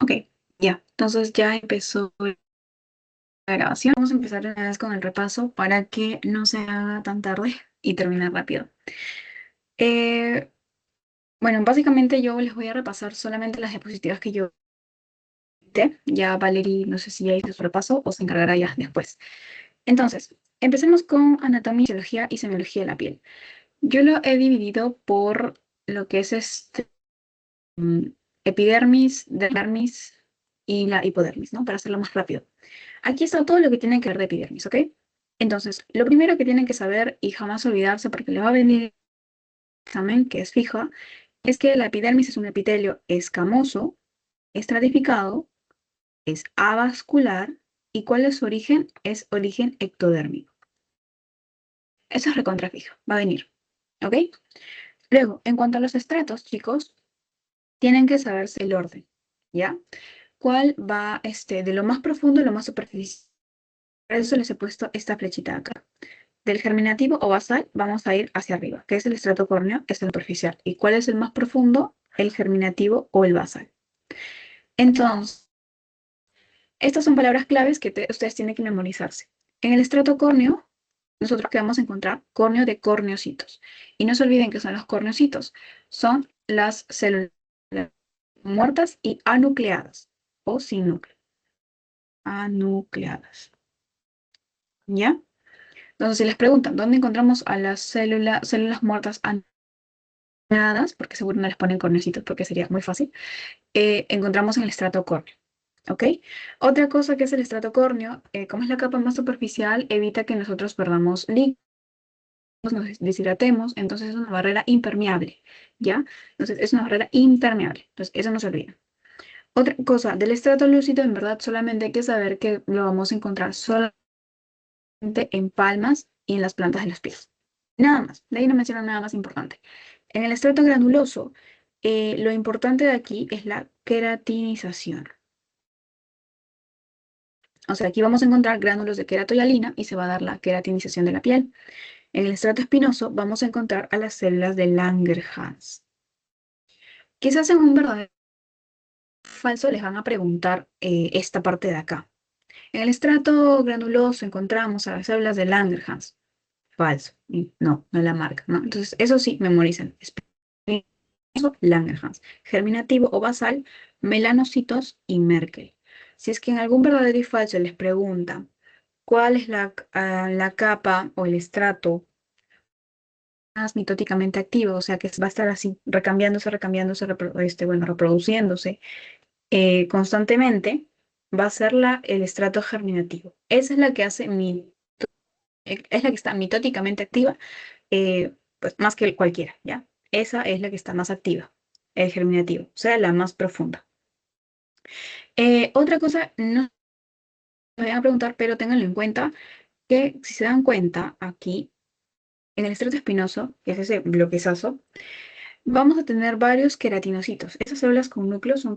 Ok, ya. Entonces ya empezó la grabación. Vamos a empezar de una vez con el repaso para que no se haga tan tarde y terminar rápido. Eh, bueno, básicamente yo les voy a repasar solamente las diapositivas que yo edité. Ya Valerie, no sé si ya hizo su repaso o se encargará ya después. Entonces, empecemos con anatomía, fisiología y semiología de la piel. Yo lo he dividido por lo que es mm, epidermis, dermis y la hipodermis, ¿no? Para hacerlo más rápido. Aquí está todo lo que tiene que ver de epidermis, ¿ok? Entonces, lo primero que tienen que saber y jamás olvidarse porque le va a venir el examen, que es fija, es que la epidermis es un epitelio escamoso, estratificado, es avascular y ¿cuál es su origen? Es origen ectodérmico. Eso es recontra fija, va a venir, ¿ok? Luego, en cuanto a los estratos, chicos, tienen que saberse el orden, ¿ya? ¿Cuál va de lo más profundo a lo más superficial? Por eso les he puesto esta flechita acá. Del germinativo o basal vamos a ir hacia arriba, que es el estrato córneo, es el superficial. ¿Y cuál es el más profundo? El germinativo o el basal. Entonces, estas son palabras claves que ustedes tienen que memorizarse. En el estrato córneo, nosotros que vamos a encontrar córneo de corneocitos. Y no se olviden que son los corneocitos. Son las células muertas y anucleadas o sin núcleo. Anucleadas. ¿Ya? Entonces, si les preguntan, ¿dónde encontramos a las células muertas anucleadas? Porque seguro no les ponen cornecitos porque sería muy fácil. Encontramos en el estrato córneo. ¿Ok? Otra cosa que es el estrato córneo, como es la capa más superficial, evita que nosotros perdamos líquidos, nos deshidratemos, entonces es una barrera impermeable. ¿Ya? Entonces, es una barrera impermeable. Entonces, eso no se olvida. Otra cosa, del estrato lúcido, en verdad, solamente hay que saber que lo vamos a encontrar solamente en palmas y en las plantas de los pies. Nada más, de ahí no menciono nada más importante. En el estrato granuloso, lo importante de aquí es la queratinización. O sea, aquí vamos a encontrar gránulos de queratoyalina y se va a dar la queratinización de la piel. En el estrato espinoso vamos a encontrar a las células de Langerhans. Quizás en un verdadero falso les van a preguntar esta parte de acá. En el estrato granuloso encontramos a las células de Langerhans. Falso. Y no, no es la marca, ¿no? Entonces, eso sí, memorizan. Langerhans. Germinativo o basal, melanocitos y Merkel. Si es que en algún verdadero y falso les pregunta cuál es la capa o el estrato más mitóticamente activo, o sea que va a estar así recambiándose, bueno, reproduciéndose constantemente, va a ser el estrato germinativo. Esa es la que es la que está mitóticamente activa, pues más que cualquiera, ¿ya? Esa es la que está más activa, el germinativo, o sea, la más profunda. Otra cosa, no me voy a preguntar, pero ténganlo en cuenta, que si se dan cuenta, aquí, en el estrato espinoso, que es ese bloquezazo, vamos a tener varios queratinocitos. Esas células con núcleos son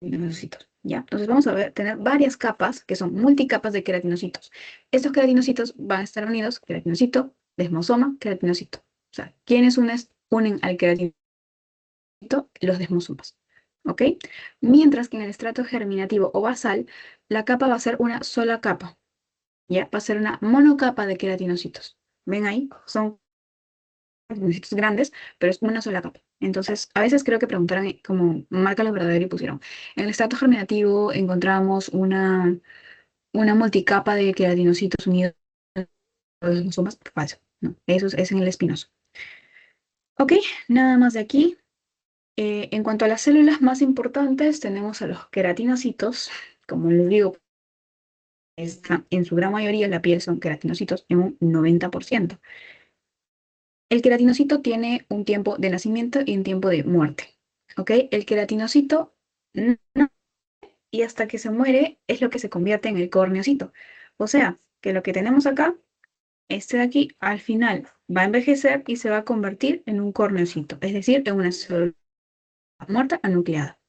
queratinocitos, ¿ya? Entonces vamos a tener varias capas, que son multicapas de queratinocitos. Estos queratinocitos van a estar unidos, queratinocito, desmosoma, queratinocito. O sea, ¿quiénes unen al queratinocito? Los desmosomas. ¿Ok? Mientras que en el estrato germinativo o basal, la capa va a ser una sola capa. ¿Ya? Va a ser una monocapa de queratinocitos. ¿Ven ahí? Son queratinocitos grandes, pero es una sola capa. Entonces, a veces creo que preguntaron como marca lo verdadero y pusieron. En el estrato germinativo encontramos una multicapa de queratinocitos unidos a los desmosomas. Falso. No, eso es en el espinoso. Ok, nada más de aquí. En cuanto a las células más importantes, tenemos a los queratinocitos, como les digo, en su gran mayoría la piel son queratinocitos en un 90%. El queratinocito tiene un tiempo de nacimiento y un tiempo de muerte. ¿Ok? El queratinocito no, y hasta que se muere es lo que se convierte en el corneocito. O sea, que lo que tenemos acá, este de aquí, al final va a envejecer y se va a convertir en un corneocito, es decir, en una célula muerta anucleada.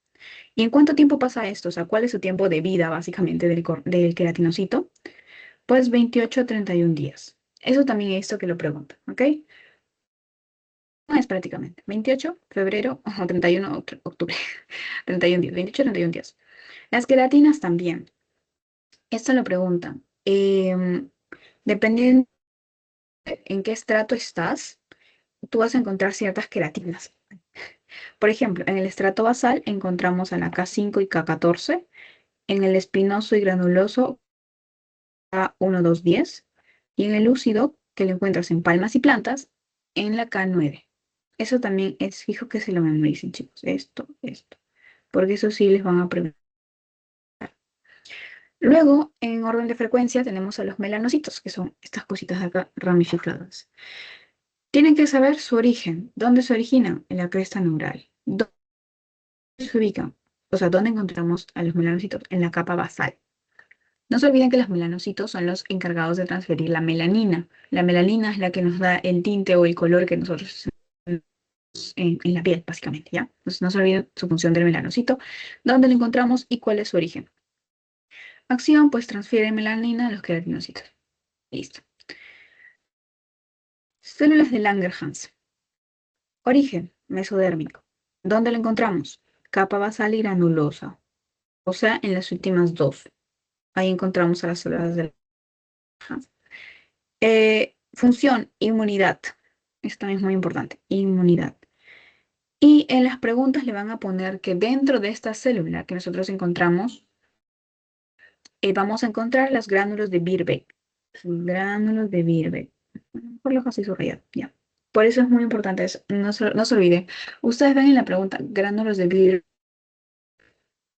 ¿Y en cuánto tiempo pasa esto? O sea, ¿cuál es su tiempo de vida básicamente del queratinocito? Pues 28 a 31 días. Eso también he visto que lo preguntan, ¿ok? un mes prácticamente. 28 febrero o 31 octubre. 31 días. 28, 31 días. Las queratinas también. Esto lo preguntan. Dependiendo en qué estrato estás, tú vas a encontrar ciertas queratinas. Por ejemplo, en el estrato basal encontramos a la K5 y K14, en el espinoso y granuloso K1, 2, 10, y en el lúcido, que lo encuentras en palmas y plantas, en la K9. Eso también es fijo que se lo memoricen, chicos. Esto. Porque eso sí les van a preguntar. Luego, en orden de frecuencia, tenemos a los melanocitos, que son estas cositas de acá ramificadas. Tienen que saber su origen. ¿Dónde se originan? En la cresta neural. ¿Dónde se ubican? O sea, ¿dónde encontramos a los melanocitos? En la capa basal. No se olviden que los melanocitos son los encargados de transferir la melanina. La melanina es la que nos da el tinte o el color que nosotros en la piel, básicamente, ¿ya? Entonces no se olviden su función del melanocito, dónde lo encontramos y cuál es su origen. Acción, pues transfiere melanina a los queratinocitos. Listo. Células de Langerhans. Origen, mesodérmico. ¿Dónde lo encontramos? Capa basal y granulosa, o sea, en las últimas dos. Ahí encontramos a las células de Langerhans. Función, inmunidad. Esto también es muy importante, inmunidad. Y en las preguntas le van a poner que dentro de esta célula que nosotros encontramos, vamos a encontrar las gránulos de Birbeck. Gránulos de Birbeck. Por lo así subrayado, ya. Por eso es muy importante eso. No se olviden. Ustedes ven en la pregunta gránulos de Birbeck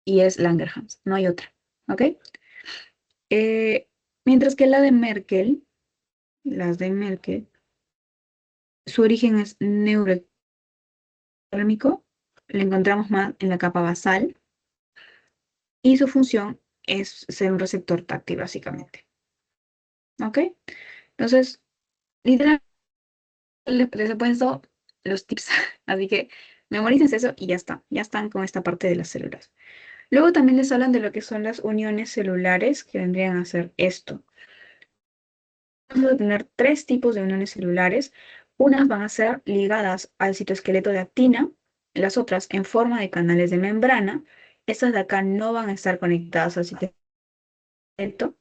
y es Langerhans. No hay otra. ¿Ok? Eh, Mientras que la de Merkel, las de Merkel, su origen es neuroquímico. Lo encontramos más en la capa basal y su función es ser un receptor táctil, básicamente. ¿Ok? Entonces, literalmente les he puesto los tips. Así que memoricen eso y ya está. Ya están con esta parte de las células. Luego también les hablan de lo que son las uniones celulares, que vendrían a ser esto. Vamos a tener tres tipos de uniones celulares. Unas van a ser ligadas al citoesqueleto de actina, las otras en forma de canales de membrana. Estas de acá no van a estar conectadas al citoesqueleto.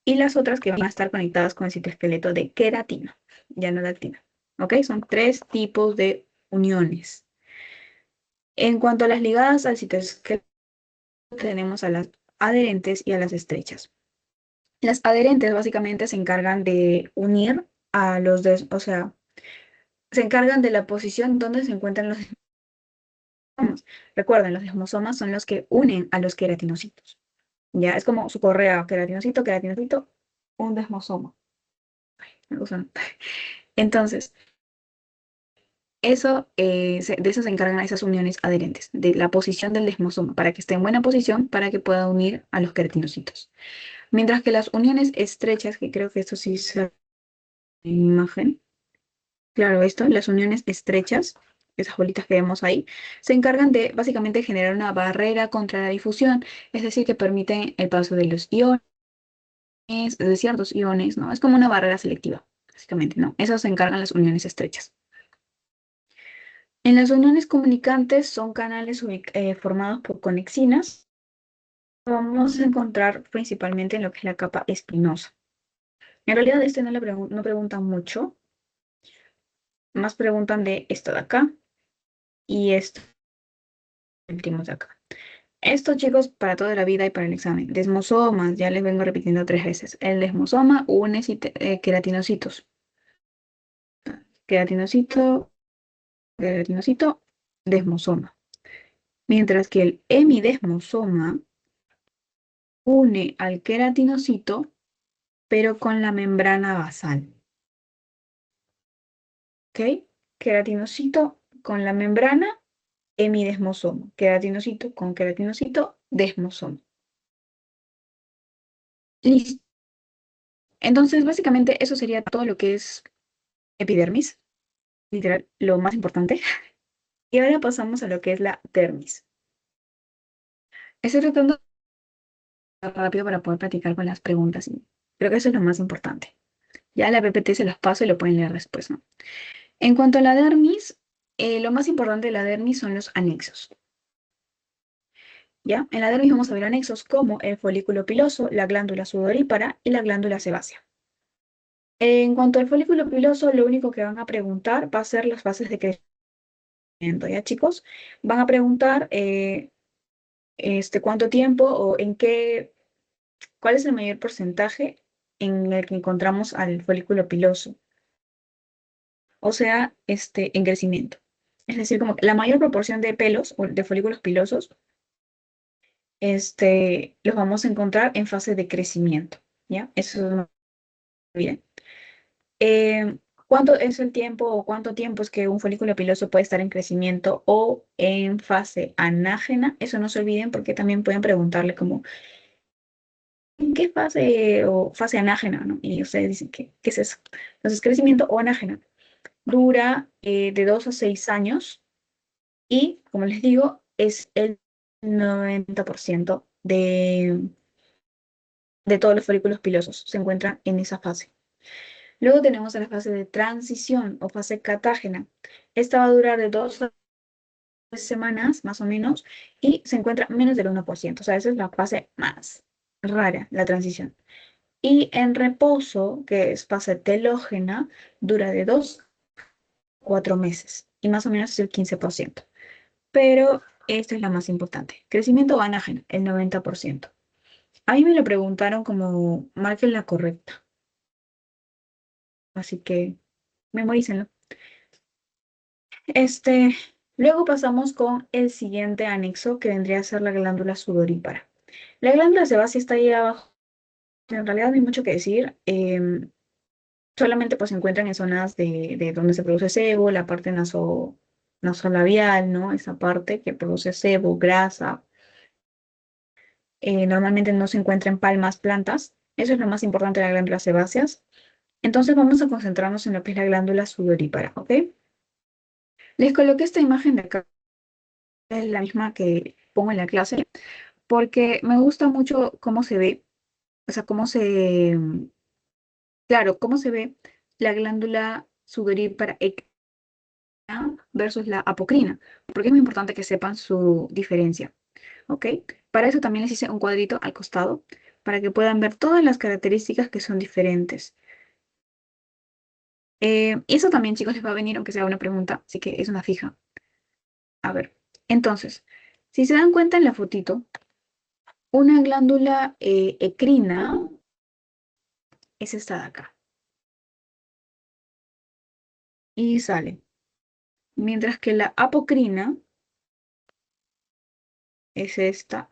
Y las otras que van a estar conectadas con el citoesqueleto de queratina, ya no de actina. ¿Ok? Son tres tipos de uniones. En cuanto a las ligadas al citoesqueleto, tenemos a las adherentes y a las estrechas. Las adherentes básicamente se encargan de unir a los, o sea, se encargan de la posición donde se encuentran los desmosomas. Recuerden, los desmosomas son los que unen a los queratinocitos. Ya es como su correa, queratinocito, queratinocito, un desmosoma. Entonces, eso, de eso se encargan esas uniones adherentes, de la posición del desmosoma, para que esté en buena posición, para que pueda unir a los queratinocitos. Mientras que las uniones estrechas, que creo que esto sí se en imagen, claro, esto, las uniones estrechas, esas bolitas que vemos ahí, se encargan de básicamente generar una barrera contra la difusión, es decir, que permiten el paso de los iones, de ciertos iones, ¿no? Es como una barrera selectiva, básicamente, ¿no? Eso se encargan las uniones estrechas. En las uniones comunicantes son canales formados por conexinas. Vamos a encontrar principalmente en lo que es la capa espinosa. En realidad, este no preguntan mucho, más preguntan de esto de acá y esto últimos de acá. Esto, chicos, para toda la vida y para el examen. Desmosomas, ya les vengo repitiendo 3 veces. El desmosoma une queratinocitos. Queratinocito, queratinocito, desmosoma. Mientras que el hemidesmosoma une al queratinocito, pero con la membrana basal. ¿Ok? Queratinocito con la membrana, hemidesmosoma. Queratinocito con queratinocito, desmosoma. Listo. Entonces, básicamente, eso sería todo lo que es epidermis, literal, lo más importante. Y ahora pasamos a lo que es la dermis. Estoy tratando de rápido para poder practicar con las preguntas. Y creo que eso es lo más importante. Ya la PPT se los paso y lo pueden leer después, ¿no? En cuanto a la dermis, Lo más importante de la dermis son los anexos. ¿Ya? En la dermis vamos a ver anexos como el folículo piloso, la glándula sudorípara y la glándula sebácea. En cuanto al folículo piloso, lo único que van a preguntar va a ser las fases de crecimiento, ¿ya, chicos? Van a preguntar cuánto tiempo o cuál es el mayor porcentaje en el que encontramos al folículo piloso, o sea, en crecimiento. Es decir, como que la mayor proporción de pelos o de folículos pilosos, los vamos a encontrar en fase de crecimiento, ¿ya? Eso es muy bien. Eh, ¿Cuánto es el tiempo o cuánto tiempo es que un folículo piloso puede estar en crecimiento o en fase anágena? Eso no se olviden porque también pueden preguntarle como, ¿en qué fase o fase anágena, ¿no? Y ustedes dicen, ¿qué es eso? Entonces, crecimiento o anágena dura de 2 a 6 años y, como les digo, es el 90% de todos los folículos pilosos se encuentran en esa fase. Luego tenemos la fase de transición o fase catágena. Esta va a durar de 2 semanas más o menos y se encuentra menos del 1%. O sea, esa es la fase más rara, la transición. Y en reposo, que es fase telógena, dura de 2 a 4 meses y más o menos es el 15%. Pero esta es la más importante. Crecimiento anágeno, el 90%. A mí me lo preguntaron como marquen la correcta, así que memorícenlo. Este, Luego pasamos con el siguiente anexo que vendría a ser la glándula sudorípara. La glándula sebácea está ahí abajo. En realidad no hay mucho que decir. Solamente pues se encuentran en zonas de donde se produce sebo, la parte nasolabial, ¿no? Esa parte que produce sebo, grasa. Normalmente no se encuentra en palmas, plantas. Eso es lo más importante de las glándulas sebáceas. Entonces vamos a concentrarnos en lo que es la glándula sudorípara, ¿ok? Les coloqué esta imagen de acá, es la misma que pongo en la clase, porque me gusta mucho cómo se ve, o sea, claro, cómo se ve la glándula sudorípara versus la apocrina, porque es muy importante que sepan su diferencia, ¿ok? Para eso también les hice un cuadrito al costado, para que puedan ver todas las características que son diferentes. Eso también, chicos, les va a venir, aunque sea una pregunta, así que es una fija. A ver, entonces, si se dan cuenta en la fotito, una glándula ecrina es esta de acá, y sale. Mientras que la apocrina es esta.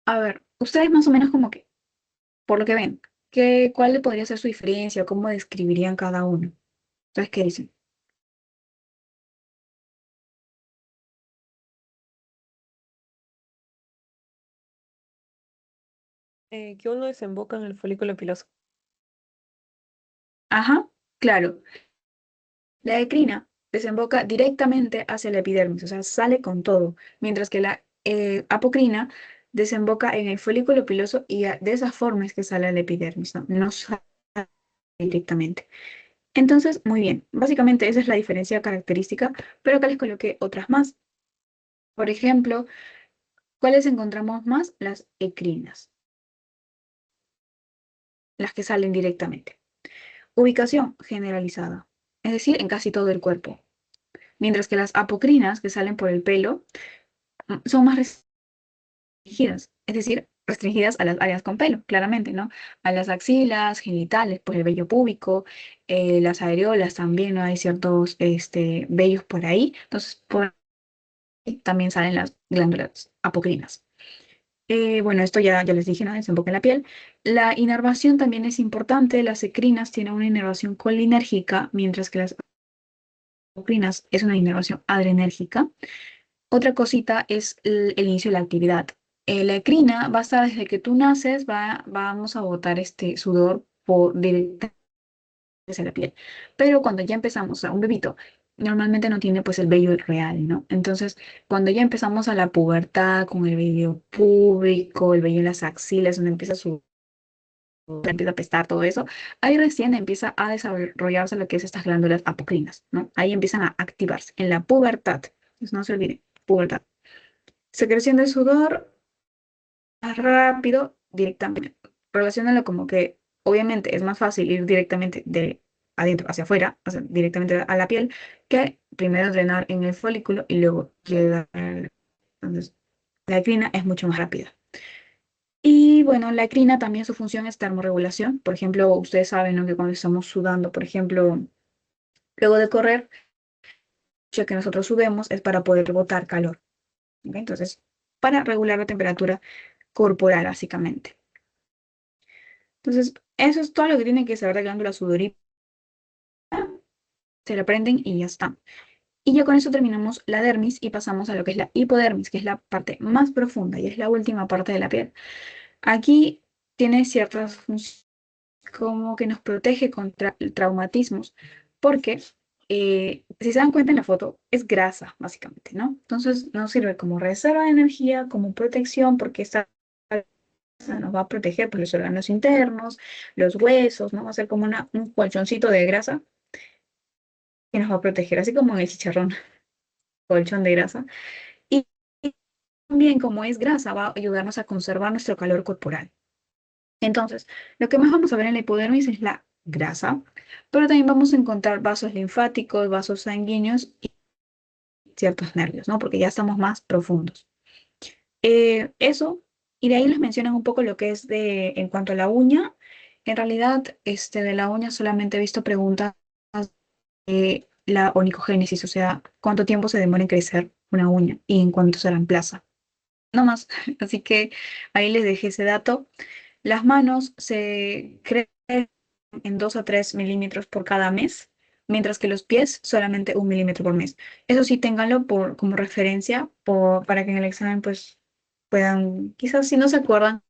A ver, ustedes más o menos como que, por lo que ven, ¿cuál podría ser su diferencia? ¿Cómo describirían cada uno? ¿Ustedes qué dicen? Que uno desemboca en el folículo piloso. Ajá, claro. La ecrina desemboca directamente hacia la epidermis, o sea, sale con todo, mientras que la apocrina desemboca en el folículo piloso y de esa forma es que sale la epidermis, no, no sale directamente. Entonces, muy bien, básicamente esa es la diferencia característica, pero acá les coloqué otras más. Por ejemplo, ¿cuáles encontramos más? Las ecrinas, las que salen directamente. Ubicación generalizada, es decir, en casi todo el cuerpo. Mientras que las apocrinas, que salen por el pelo, son más restringidas, es decir, restringidas a las áreas con pelo, claramente, ¿no? A las axilas, genitales, pues el vello púbico, las areolas también, ¿no? Hay ciertos vellos por ahí, entonces por ahí también salen las glándulas apocrinas. Bueno, esto ya les dije, ¿no? Desemboca en la piel. La inervación también es importante. Las ecrinas tienen una inervación colinérgica, mientras que las apocrinas es una inervación adrenérgica. Otra cosita es el inicio de la actividad. La ecrina va a estar desde que tú naces, vamos a botar este sudor directamente hacia la piel. Pero cuando ya empezamos a un bebito, normalmente no tiene pues el vello real, ¿no? Entonces, cuando ya empezamos a la pubertad con el vello púbico, el vello en las axilas, donde empieza a subir empieza a apestar todo eso, ahí recién empieza a desarrollarse lo que es estas glándulas apocrinas, ¿no? Ahí empiezan a activarse en la pubertad. Entonces no se olviden, pubertad. Secreción de sudor más rápido directamente. Relaciónalo como que obviamente es más fácil ir directamente de adentro hacia afuera, o sea, directamente a la piel, que primero drenar en el folículo y luego llegar. Entonces, la crina es mucho más rápida. Y bueno, la crina también su función es termorregulación. Por ejemplo, ustedes saben, ¿no? Que cuando estamos sudando, por ejemplo, luego de correr, ya que nosotros sudemos es para poder botar calor. ¿Ok? Entonces, para regular la temperatura corporal, básicamente. Entonces, eso es todo lo que tienen que saber de glándula sudorípara. Se la prenden y ya está. Y ya con eso terminamos la dermis y pasamos a lo que es la hipodermis, que es la parte más profunda y es la última parte de la piel. Aquí tiene ciertas funciones como que nos protege contra traumatismos, porque si se dan cuenta en la foto, es grasa, básicamente, ¿no? Entonces nos sirve como reserva de energía, como protección, porque esta grasa nos va a proteger por los órganos internos, los huesos, ¿no? Va a ser como un colchoncito de grasa que nos va a proteger, así como en el chicharrón, colchón de grasa. Y también como es grasa, va a ayudarnos a conservar nuestro calor corporal. Entonces, lo que más vamos a ver en la hipodermis es la grasa, pero también vamos a encontrar vasos linfáticos, vasos sanguíneos y ciertos nervios, ¿no? Porque ya estamos más profundos. Eso, y de ahí les mencionan un poco lo que es en cuanto a la uña. En realidad, de la uña solamente he visto preguntas de la onicogénesis, o sea, cuánto tiempo se demora en crecer una uña y en cuánto se reemplaza. No más. Así que ahí les dejé ese dato. Las manos se crecen en 2 a 3 milímetros por cada mes, mientras que los pies solamente 1 milímetro por mes. Eso sí, ténganlo como referencia para que en el examen pues puedan, quizás si no se acuerdan,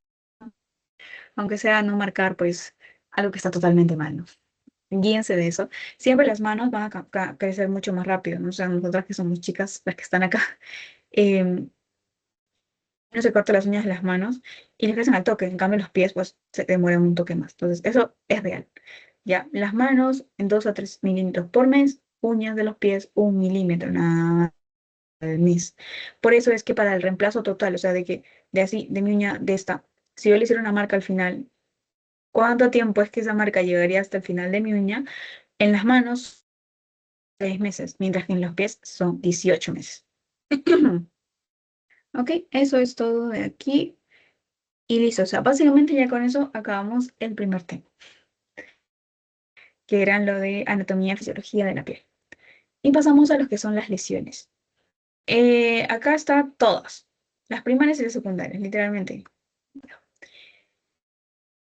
aunque sea no marcar pues algo que está totalmente mal, ¿no? Guíense de eso. Siempre las manos van a crecer mucho más rápido, ¿no? O sea, nosotras que somos chicas, las que están acá, em, no se corta las uñas de las manos y les crecen al toque. En cambio, los pies, pues, se demoran un toque más. Entonces, eso es real. Ya, las manos en 2 a 3 milímetros por mes, uñas de los pies 1 milímetro nada más al mes. Por eso es que para el reemplazo total, o sea, de mi uña, de esta, si yo le hiciera una marca al final, ¿cuánto tiempo es que esa marca llegaría hasta el final de mi uña? En las manos, 6 meses, mientras que en los pies son 18 meses. Ok, eso es todo de aquí. Y listo, o sea, básicamente ya con eso acabamos el primer tema, que eran lo de anatomía y fisiología de la piel. Y pasamos a lo que son las lesiones. Acá están todas, las primarias y las secundarias, literalmente.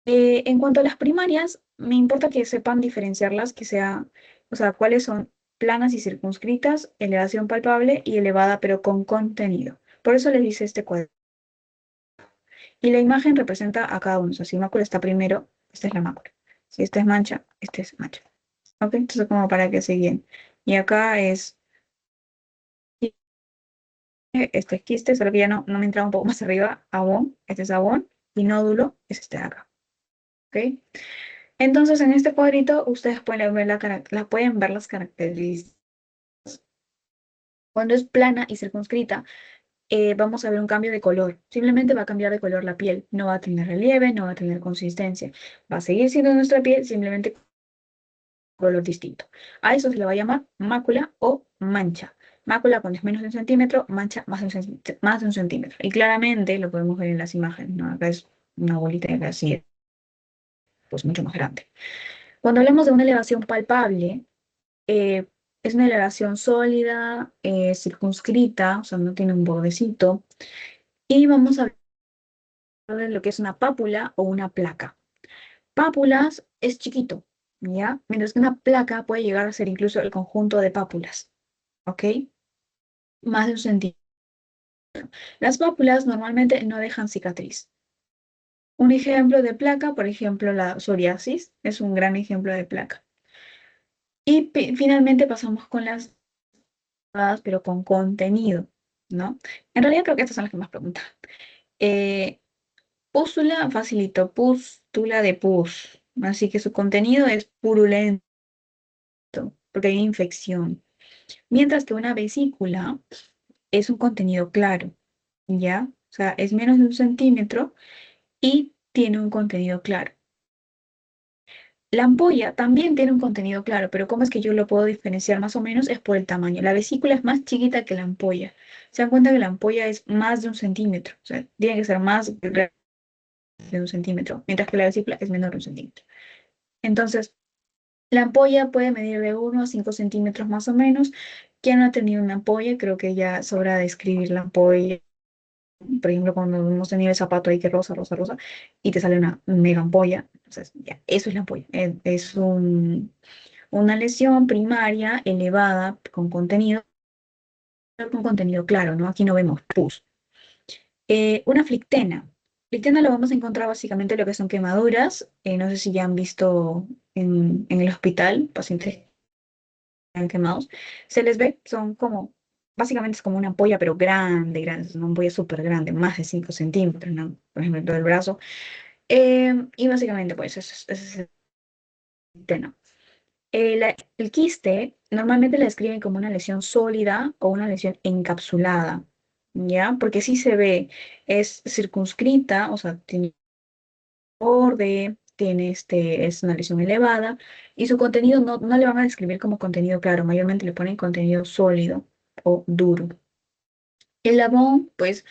En cuanto a las primarias, me importa que sepan diferenciarlas, o sea, cuáles son planas y circunscritas, elevación palpable y elevada pero con contenido. Por eso les dice este cuadro. Y la imagen representa a cada uno. O sea, si mácula está primero, esta es la mácula. Si esta es mancha, esta es mancha. ¿Ok? Entonces, como para que se guíen. Y acá este es quiste, solo que ya no me entraba un poco más arriba. Abón, este es abón. Y nódulo es este de acá. ¿Ok? Entonces, en este cuadrito, ustedes pueden ver, pueden ver las características. Cuando es plana y circunscrita, vamos a ver un cambio de color. Simplemente va a cambiar de color la piel. No va a tener relieve, no va a tener consistencia. Va a seguir siendo nuestra piel, simplemente color distinto. A eso se le va a llamar mácula o mancha. Mácula cuando es menos de 1 centímetro, mancha más de 1 centímetro. Y claramente lo podemos ver en las imágenes, ¿no? Acá es una bolita y acá sí, pues mucho más grande. Cuando hablamos de una elevación palpable, eh, es una elevación sólida, circunscrita, o sea, no tiene un bordecito. Y vamos a hablar de lo que es una pápula o una placa. Pápulas es chiquito, ¿ya? Mientras que una placa puede llegar a ser incluso el conjunto de pápulas. ¿Ok? Más de 1 centímetro. Las pápulas normalmente no dejan cicatriz. Un ejemplo de placa, por ejemplo, la psoriasis, es un gran ejemplo de placa. Y finalmente pasamos con las pero con contenido, ¿no? En realidad creo que estas son las que más preguntan. Eh, Pústula, facilito, pústula de pus. Así que su contenido es purulento, porque hay infección. Mientras que una vesícula es un contenido claro, ¿ya? O sea, es menos de 1 centímetro y tiene un contenido claro. La ampolla también tiene un contenido claro, pero ¿cómo es que yo lo puedo diferenciar más o menos? Es por el tamaño. La vesícula es más chiquita que la ampolla. Se dan cuenta que la ampolla es más de 1 centímetro, o sea, tiene que ser más grande de 1 centímetro, mientras que la vesícula es menor de 1 centímetro. Entonces, la ampolla puede medir de 1 a 5 centímetros más o menos. Quien no ha tenido una ampolla, creo que ya sobra describir la ampolla. Por ejemplo, cuando hemos tenido el zapato ahí que rosa, rosa, rosa, y te sale una mega ampolla. Entonces, ya, eso es la ampolla. Es una lesión primaria elevada con contenido claro, ¿no? Aquí no vemos pus. Una flictena. Flictena lo vamos a encontrar básicamente lo que son quemaduras. No sé si ya han visto en el hospital pacientes que están quemados. Se les ve, son como, básicamente es como una ampolla, pero grande, grande, es una ampolla súper grande, más de 5 centímetros, ¿no? Por ejemplo, en todo el brazo. Y básicamente, pues, eso es el flictena. El quiste normalmente la describen como una lesión sólida o una lesión encapsulada, ¿ya? Porque sí se ve, es circunscrita, o sea, tiene borde, es una lesión elevada y su contenido no le van a describir como contenido claro, mayormente le ponen contenido sólido o duro. El labón, pues,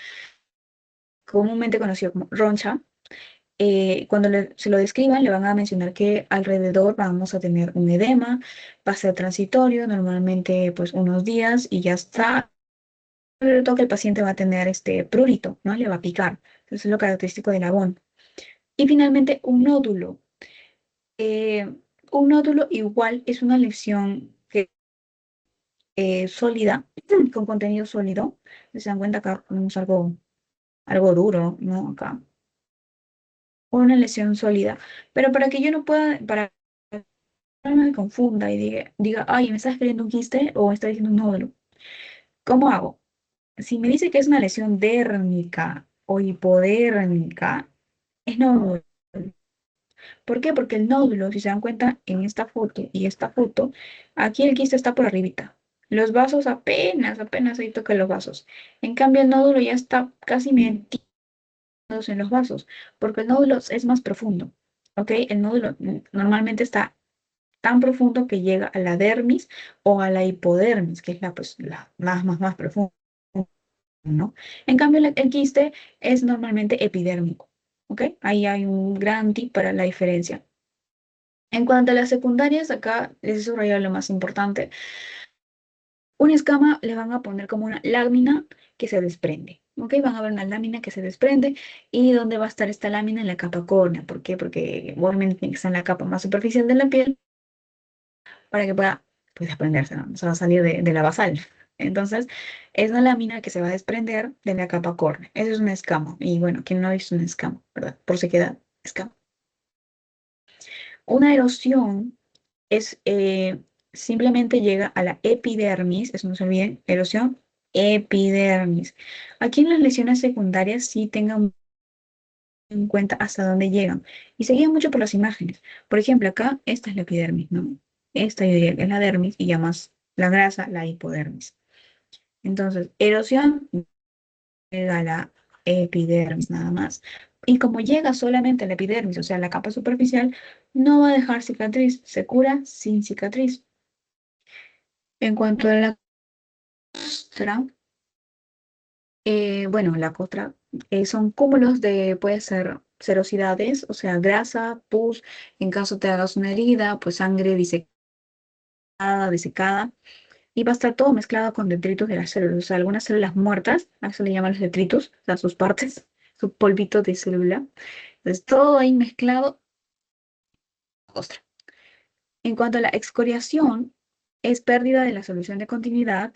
comúnmente conocido como roncha, cuando se lo describan, le van a mencionar que alrededor vamos a tener un edema, va a ser transitorio, normalmente pues unos días y ya está. Sobre todo que el paciente va a tener este prurito, ¿no? Le va a picar. Eso es lo característico del abón. Y finalmente, un nódulo. Eh, un nódulo igual es una lesión sólida, con contenido sólido. Se dan cuenta acá tenemos algo duro, ¿no? Acá. Una lesión sólida. Pero para que yo no pueda, para no me confunda y diga, ay, me está escribiendo un quiste o me está diciendo un nódulo. ¿Cómo hago? Si me dice que es una lesión dérmica o hipodérmica, es nódulo. ¿Por qué? Porque el nódulo, si se dan cuenta en esta foto y esta foto, aquí el quiste está por arribita. Los vasos apenas ahí tocan los vasos. En cambio, el nódulo ya está casi metido en los vasos, porque el nódulo es más profundo. ¿Ok? El nódulo normalmente está tan profundo que llega a la dermis o a la hipodermis, que es la más profunda, ¿no? En cambio, el quiste es normalmente epidérmico, ¿ok? Ahí hay un gran tip para la diferencia. En cuanto a las secundarias, acá les he subrayado lo más importante. Una escama le van a poner como una lámina que se desprende, ¿ok? Van a ver una lámina que se desprende y dónde va a estar esta lámina en la capa córnea. ¿Por qué? Porque obviamente tiene que estar en la capa más superficial de la piel para que pueda pues, desprenderse, ¿no? Se va a salir de la basal. Entonces, es una lámina que se va a desprender de la capa córnea. Eso es una escama. Y bueno, ¿quién no ha visto una escama, verdad? Por sequedad, escama. Una erosión es simplemente llega a la epidermis, eso no se olviden, erosión epidermis. Aquí en las lesiones secundarias sí tengan en cuenta hasta dónde llegan y se guían mucho por las imágenes. Por ejemplo, acá esta es la epidermis, ¿no? Esta yo diría que es la dermis y ya más la grasa, la hipodermis. Entonces, erosión llega a la epidermis nada más. Y como llega solamente a la epidermis, o sea, la capa superficial, no va a dejar cicatriz, se cura sin cicatriz. En cuanto a la costra, bueno, la costra son cúmulos de, puede ser serosidades, o sea, grasa, pus, en caso te hagas una herida, pues sangre disecada, y va a estar todo mezclado con detritos de las células, o sea, algunas células muertas, a eso le llaman los detritos, o sea, sus partes, su polvito de célula. Entonces, todo ahí mezclado, costra. En cuanto a la excoriación, es pérdida de la solución de continuidad,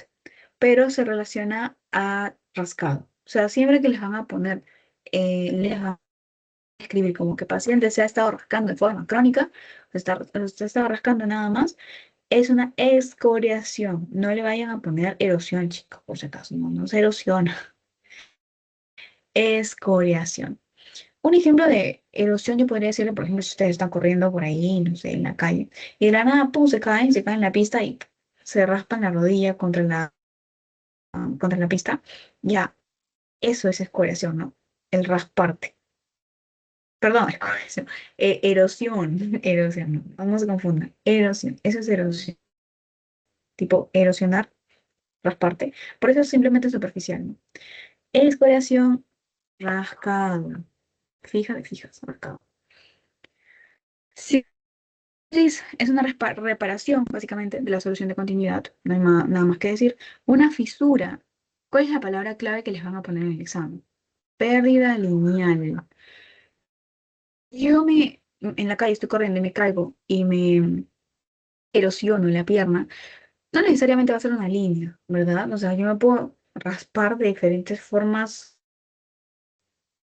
pero se relaciona a rascado. O sea, siempre que les van a poner, les van a escribir como que paciente se ha estado rascando de forma crónica, se está rascando nada más, es una excoriación. No le vayan a poner erosión, chicos, por si acaso, no se erosiona. Excoriación. Un ejemplo de erosión yo podría decirle, por ejemplo, si ustedes están corriendo por ahí, no sé, en la calle, y de la nada, pum, se caen en la pista y se raspan la rodilla contra la pista, ya, eso es escoriación, ¿no? El rasparte. Perdón, escoriación. Erosión, erosión, no se confundan. Erosión, eso es erosión. Tipo, erosionar, rasparte. Por eso es simplemente superficial, ¿no? Escoriación, rascado. Fijas, rascado. Sí, es una reparación, básicamente, de la solución de continuidad. No hay nada más que decir. Una fisura. ¿Cuál es la palabra clave que les van a poner en el examen? Pérdida lineal. En la calle estoy corriendo y me caigo y me erosiono la pierna. No necesariamente va a ser una línea, ¿verdad? O sea, yo me puedo raspar de diferentes formas,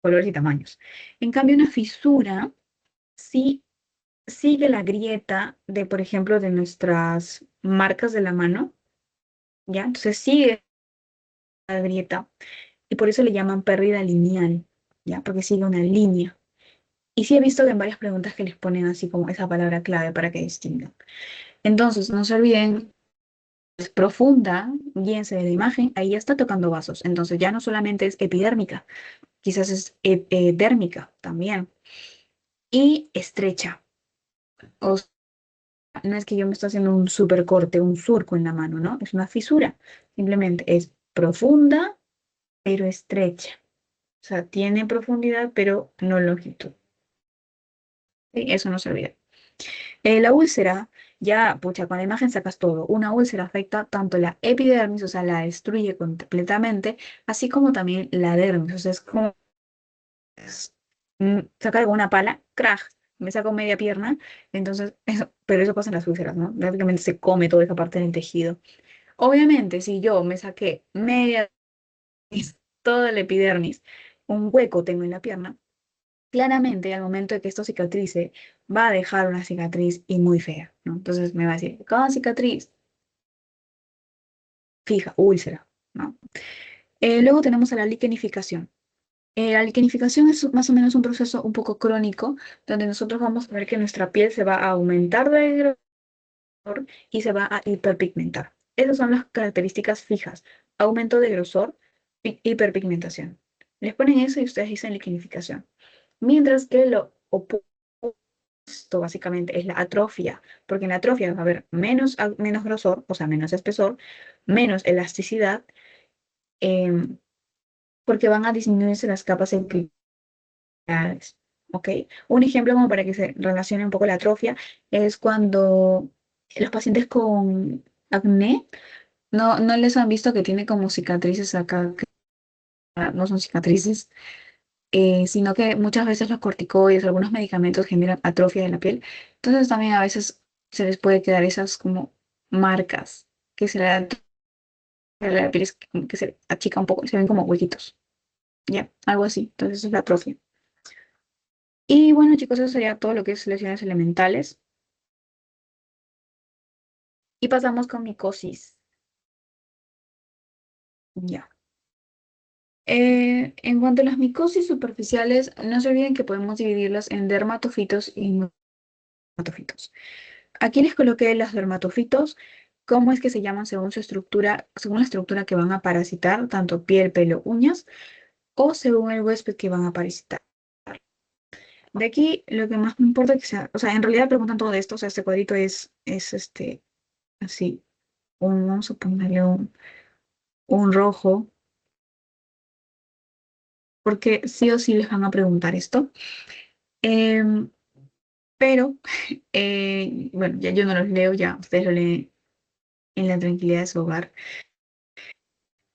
colores y tamaños. En cambio, una fisura sí sigue la grieta de, por ejemplo, de nuestras marcas de la mano, ¿ya? Entonces sigue la grieta y por eso le llaman pérdida lineal, ¿ya? Porque sigue una línea. Y sí he visto que en varias preguntas que les ponen así como esa palabra clave para que distingan. Entonces, no se olviden, es profunda, guíense de la imagen, ahí ya está tocando vasos. Entonces ya no solamente es epidérmica, quizás es dérmica también. Y estrecha. O sea, no es que yo me esté haciendo un super corte, un surco en la mano, ¿no? Es una fisura. Simplemente es profunda, pero estrecha. O sea, tiene profundidad, pero no longitud. ¿Sí? Eso no se olvida. La úlcera, ya, pucha, con la imagen sacas todo. Una úlcera afecta tanto la epidermis, o sea, la destruye completamente, así como también la dermis. O sea, es como sacar con una pala, crack, me saco media pierna. Entonces, eso, pero eso pasa en las úlceras, ¿no? Prácticamente se come toda esa parte del tejido. Obviamente, si yo me saqué media, toda la epidermis, un hueco tengo en la pierna, claramente al momento de que esto cicatrice, va a dejar una cicatriz y muy fea, ¿no? Entonces me va a decir, cada cicatriz, fija, úlcera, ¿no? Luego tenemos a la liquenificación. La liquenificación es más o menos un proceso un poco crónico, donde nosotros vamos a ver que nuestra piel se va a aumentar de grosor y se va a hiperpigmentar. Esas son las características fijas, aumento de grosor, hiperpigmentación. Les ponen eso y ustedes dicen liquenificación. Mientras que lo opuesto básicamente es la atrofia, porque en la atrofia va a haber menos grosor, o sea, menos espesor, menos elasticidad, em, porque van a disminuirse las capas epiteliales. ¿Ok? Un ejemplo como para que se relacione un poco la atrofia es cuando los pacientes con acné no les han visto que tiene como cicatrices acá, que no son cicatrices, sino que muchas veces los corticoides, algunos medicamentos generan atrofia de la piel. Entonces también a veces se les puede quedar esas como marcas que se le dan a la piel, que se achica un poco y se ven como huequitos, ¿ya? Algo así. Entonces eso es la atrofia. Y bueno, chicos, eso sería todo lo que es lesiones elementales. Y pasamos con micosis. Ya. En cuanto a las micosis superficiales, no se olviden que podemos dividirlas en dermatofitos y no dermatofitos. Aquí les coloqué los dermatofitos, cómo es que se llaman según su estructura, según la estructura que van a parasitar, tanto piel, pelo, uñas, o según el huésped que van a parasitar. De aquí, lo que más me importa es que sea, o sea, en realidad preguntan todo esto, o sea, este cuadrito es así, vamos a ponerle un rojo, porque sí o sí les van a preguntar esto. Em, pero, bueno, ya yo no los leo, ya ustedes lo leen en la tranquilidad de su hogar.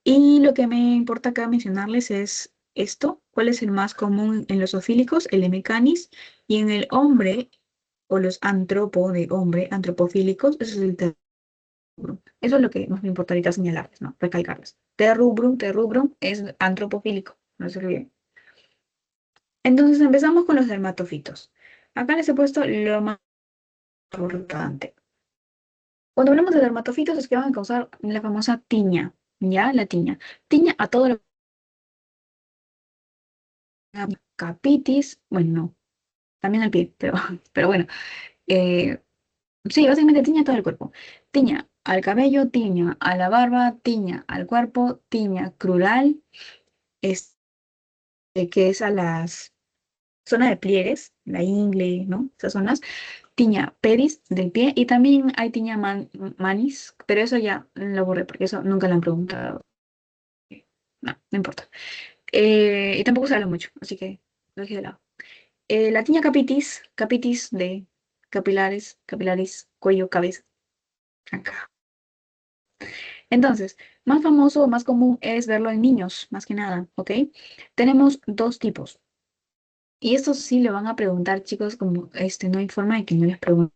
Y lo que me importa acá mencionarles es esto, cuál es el más común en los zoofílicos, el M. canis, y en el hombre, o los antropo de hombre, antropofílicos, eso es el T. rubrum. Eso es lo que más me importa ahorita señalarles, ¿no? Recalcarles. T. rubrum es antropofílico, no se olviden. Entonces empezamos con los dermatofitos. Acá les he puesto lo más importante. Cuando hablamos de dermatofitos es que van a causar la famosa tiña, ¿ya? La tiña. Tiña a todo lo capitis, bueno, no, también al pie, pero, pero bueno, eh, sí, básicamente tiña todo el cuerpo. Tiña al cabello, tiña a la barba, tiña al cuerpo, tiña crural, este, que es a las zonas de pliegues, la ingle, ¿no? Esas zonas. Tiña pedis del pie y también hay tiña manis, pero eso ya lo borré porque eso nunca lo han preguntado. No, no importa. Y tampoco se habla mucho, así que lo dejé de lado. La tiña capitis, capitis de capilares, cuello, cabeza, acá. Entonces, más famoso o más común es verlo en niños, más que nada, ¿ok? Tenemos dos tipos. Y esto sí le van a preguntar, chicos, como no hay forma de que no les pregunten.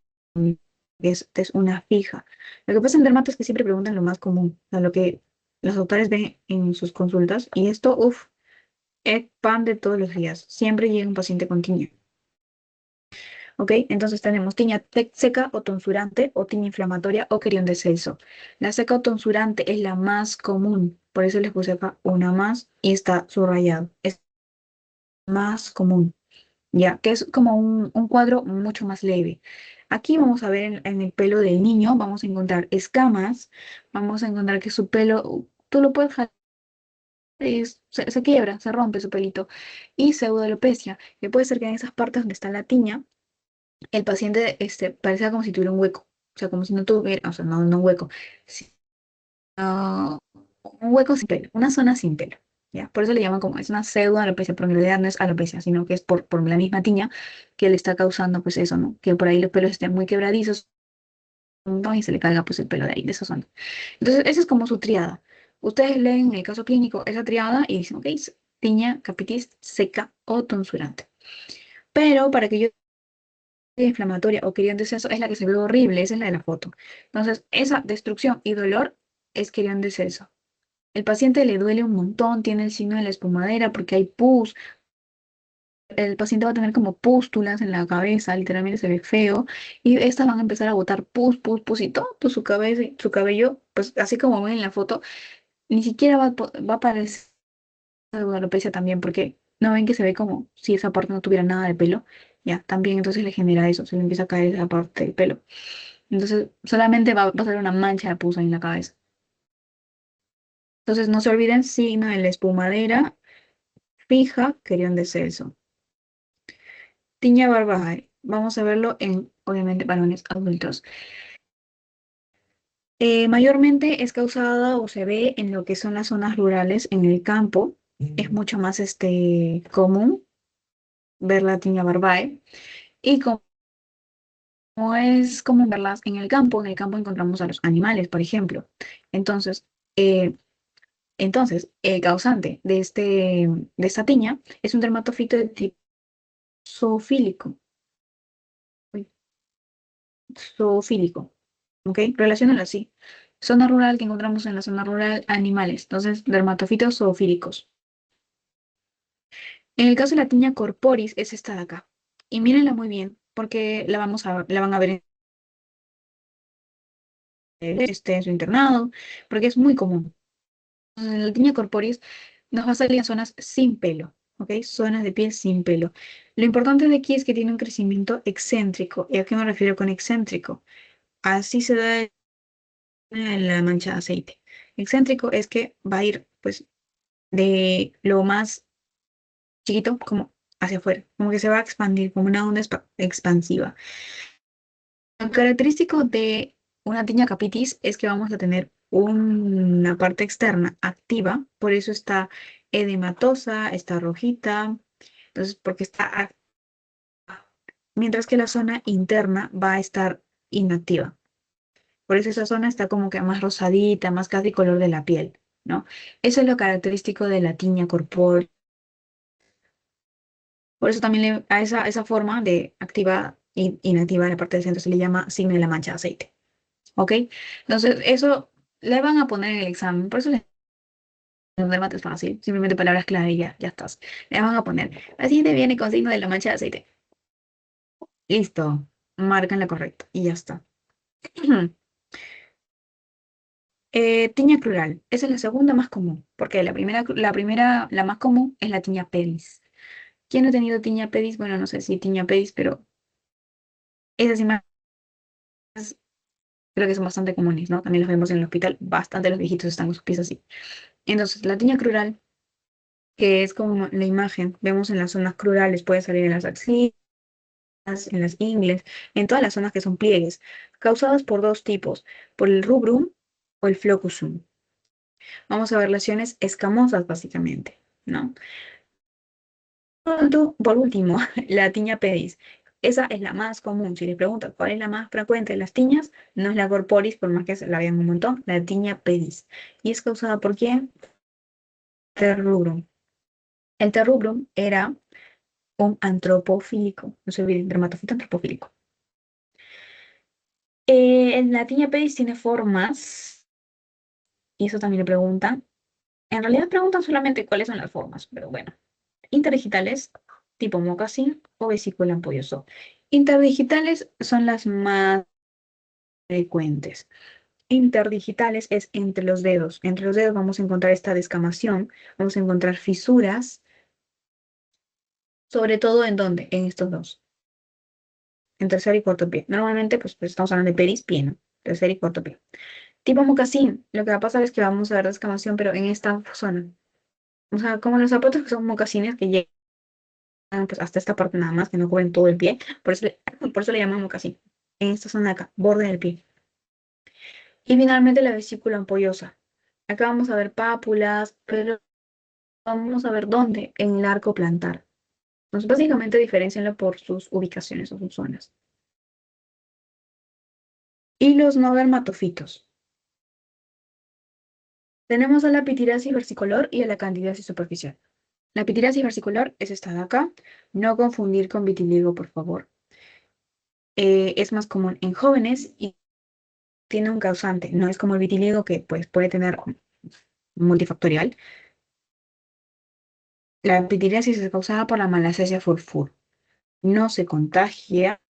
Es una fija. Lo que pasa en dermatos es que siempre preguntan lo más común, o sea, lo que los doctores ven en sus consultas. Y esto, uff, es pan de todos los días. Siempre llega un paciente con tiña. ¿Ok? Entonces tenemos tiña seca o tonsurante o tiña inflamatoria o querión de Celso. La seca o tonsurante es la más común, por eso les puse acá una más y está subrayado. Es más común, ya, que es como un cuadro mucho más leve. Aquí vamos a ver en el pelo del niño, vamos a encontrar escamas, vamos a encontrar que su pelo, tú lo puedes jalar, se quiebra, se rompe su pelito, y pseudoalopecia, que puede ser que en esas partes donde está la tiña, el paciente parecía como si tuviera un hueco, o sea, como si no tuviera, o sea, no un hueco, sino un hueco sin pelo, una zona sin pelo. ¿Ya? Por eso le llaman como, es una pseudo-alopecia, pero en realidad no es alopecia, sino que es por la misma tiña que le está causando pues eso, ¿no? Que por ahí los pelos estén muy quebradizos, ¿no? Y se le caiga pues el pelo de ahí, de esa zona. Entonces, esa es como su triada. Ustedes leen en el caso clínico esa triada y dicen, ok, tiña, capitis, seca o tonsurante. Pero para que yo inflamatoria o querión deceso es la que se ve horrible, esa es la de la foto. Entonces, esa destrucción y dolor es querión deceso. El paciente le duele un montón, tiene el signo de la espumadera porque hay pus. El paciente va a tener como pústulas en la cabeza, literalmente se ve feo, y estas van a empezar a botar pus, y todo su cabeza, su cabello, pues así como ven en la foto, ni siquiera va a parecer alopecia también, porque no ven que se ve como si esa parte no tuviera nada de pelo, ya, también entonces le genera eso, se le empieza a caer esa parte del pelo. Entonces, solamente va a ser una mancha de pus ahí en la cabeza. Entonces, no se olviden, signo de la espumadera fija, querión de Celso. Tiña barbaje. Vamos a verlo en, obviamente, varones adultos. Mayormente es causada o se ve en lo que son las zonas rurales, en el campo. Es mucho más común ver la tiña barbae. Y como es común verlas en el campo encontramos a los animales, por ejemplo. Entonces, eh, el causante de esta tiña es un dermatofito de tipo zoofílico. Uy, zoofílico. ¿Ok? Relaciónalo así. Zona rural que encontramos en la zona rural, animales. Entonces, dermatofitos zoofílicos. En el caso de la tiña corporis es esta de acá. Y mírenla muy bien, porque la van a ver en su internado, porque es muy común. En la tiña corporis nos va a salir en zonas sin pelo, ¿ok? Zonas de piel sin pelo. Lo importante de aquí es que tiene un crecimiento excéntrico. ¿Y a qué me refiero con excéntrico? Así se da en la mancha de aceite. Excéntrico es que va a ir, pues, de lo más chiquito como hacia afuera, como que se va a expandir como una onda expansiva. Lo característico de una tiña capitis es que vamos a tener una parte externa activa, por eso está edematosa, está rojita, entonces porque está activa, mientras que la zona interna va a estar inactiva. Por eso esa zona está como que más rosadita, más casi color de la piel, ¿no? Eso es lo característico de la tiña corporal. Por eso también a esa forma de activa e inactiva en la parte del centro se le llama signo de la mancha de aceite. ¿Ok? Entonces, eso le van a poner en el examen. Por eso el dermate es fácil. Simplemente palabras clave y ya estás. Le van a poner. La siguiente viene con signo de la mancha de aceite. Listo. Marcan la correcta y ya está. Tiña crural. Esa es la segunda más común. Porque la primera, la más común es la tiña pedis. ¿Quién no ha tenido tiña pedis? Bueno, no sé si tiña pedis, pero esas imágenes creo que son bastante comunes, ¿no? También los vemos en el hospital, bastante los viejitos están con sus pies así. Entonces, la tiña crural, que es como la imagen, vemos en las zonas crurales, puede salir en las axilas, en las ingles, en todas las zonas que son pliegues, causadas por dos tipos, por el rubrum o el floccusum. Vamos a ver lesiones escamosas, básicamente, ¿no? Por último, la tiña pedis. Esa es la más común. Si le preguntas cuál es la más frecuente de las tiñas, no es la corporis, por más que la vean un montón, la tiña pedis. ¿Y es causada por quién? Terrubrum. El terrubrum era un antropofílico, no se olviden, dermatofito antropofílico. La tiña pedis tiene formas, y eso también le preguntan. En realidad preguntan solamente cuáles son las formas, pero bueno. Interdigitales, tipo mocasín o vesícula ampolloso. Interdigitales son las más frecuentes. Interdigitales es entre los dedos. Entre los dedos vamos a encontrar esta descamación, vamos a encontrar fisuras, sobre todo ¿en dónde? En estos dos, en tercer y cuarto pie. Normalmente, pues estamos hablando de peris, pie, ¿no? Tercer y cuarto pie. Tipo mocasín, lo que va a pasar es que vamos a ver descamación, pero en esta zona. O sea, como los zapatos que son mocasines que llegan pues, hasta esta parte nada más, que no cubren todo el pie. Por eso le llamamos mocasín. En esta zona de acá, borde del pie. Y finalmente la vesícula ampollosa. Acá vamos a ver pápulas, pero vamos a ver dónde, en el arco plantar. Entonces, básicamente diferencienlo por sus ubicaciones o sus zonas. Y los no dermatofitos. Tenemos a la pitirasis versicolor y a la candidiasis superficial. La pitirasis versicolor es esta de acá. No confundir con vitiligo, por favor. Es más común en jóvenes y tiene un causante. No es como el vitiligo que pues, puede tener multifactorial. La pitiriasis es causada por la malacesia furfur. No se contagia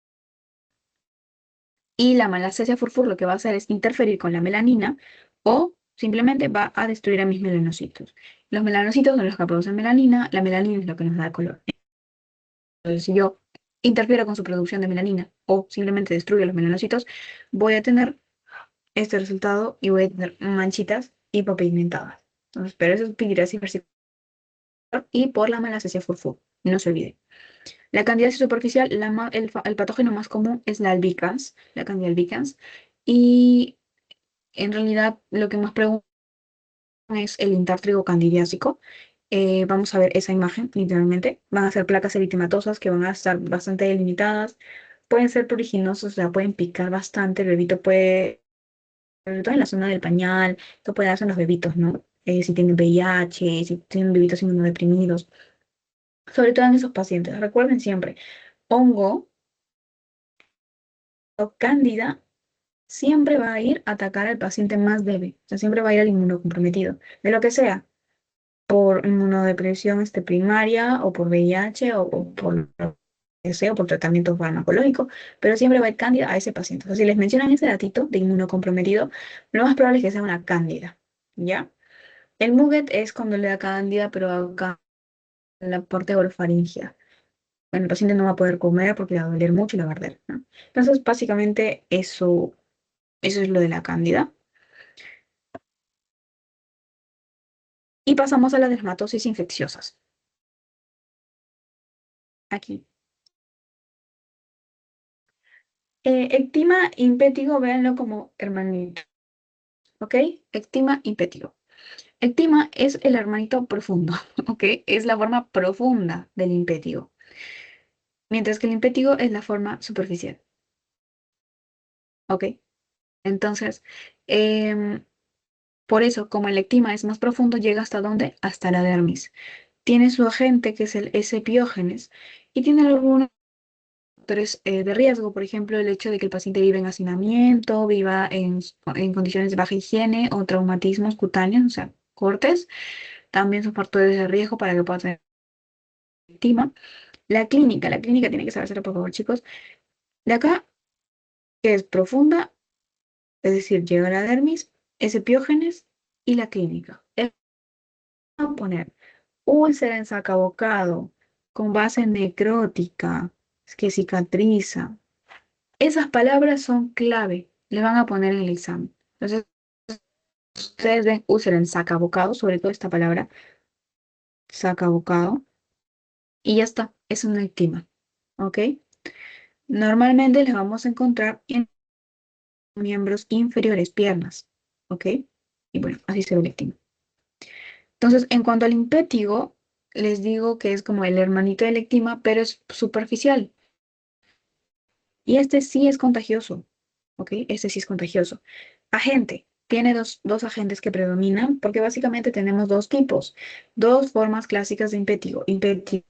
y la malacesia furfur lo que va a hacer es interferir con la melanina o simplemente va a destruir a mis melanocitos. Los melanocitos son los que producen melanina, la melanina es lo que nos da color. Entonces, si yo interfiero con su producción de melanina o simplemente destruyo los melanocitos, voy a tener este resultado y voy a tener manchitas hipopigmentadas. Entonces, pero eso es pitiriasis versicolor y por la malacesia furfur, no se olvide. La candidiasis superficial, el patógeno más común es la albicans, la Candida albicans, y en realidad lo que más preguntan es el intártrigo candidiásico. Vamos a ver esa imagen, literalmente. Van a ser placas eritematosas que van a estar bastante delimitadas. Pueden ser pruriginosas, o sea, pueden picar bastante. El bebito puede, sobre todo en la zona del pañal, esto puede darse en los bebitos, ¿no? Si tienen VIH, si tienen bebitos inmunodeprimidos, sobre todo en esos pacientes. Recuerden siempre, hongo o cándida siempre va a ir a atacar al paciente más débil, o sea, siempre va a ir al inmunocomprometido, de lo que sea, por inmunodepresión primaria o por VIH o por lo que sea, o por tratamiento farmacológico, pero siempre va a ir cándida a ese paciente. O sea, si les mencionan ese datito de inmunocomprometido, lo más probable es que sea una cándida, ¿ya? El muget es cuando le da cándida, pero acá en la parte orofaringea. Bueno, el paciente no va a poder comer porque le va a doler mucho y le va a arder, ¿no? Entonces, básicamente, eso es lo de la cándida. Y pasamos a las dermatosis infecciosas. Aquí. Ectima impétigo, véanlo como hermanito. ¿Ok? Ectima impétigo. Ectima es el hermanito profundo. ¿Ok? Es la forma profunda del impétigo. Mientras que el impétigo es la forma superficial. ¿Ok? Entonces, em, por eso, como el ectima es más profundo, llega hasta dónde? Hasta la dermis. Tiene su agente, que es el S-epiógenes, y tiene algunos factores de riesgo, por ejemplo, el hecho de que el paciente viva en hacinamiento, viva en condiciones de baja higiene o traumatismos cutáneos, o sea, cortes, también son factores de riesgo para que pueda tener estima. La clínica tiene que saberse, por favor, chicos. De acá, que es profunda, es decir, llega a la dermis, es epiógenes y la clínica. Es a poner úlcera en sacabocado, con base necrótica, es que cicatriza. Esas palabras son clave, le van a poner en el examen. Entonces, ustedes ven, usen el sacabocado, sobre todo esta palabra, sacabocado, y ya está, es una ectima, ¿ok? Normalmente les vamos a encontrar en miembros inferiores, piernas, ¿ok? Y bueno, así se ve el ectima. Entonces, en cuanto al impétigo, les digo que es como el hermanito del ectima, pero es superficial. Y este sí es contagioso, ¿ok? Este sí es contagioso. Agente. Tiene dos agentes que predominan porque básicamente tenemos dos tipos, dos formas clásicas de impétigo. Impétigo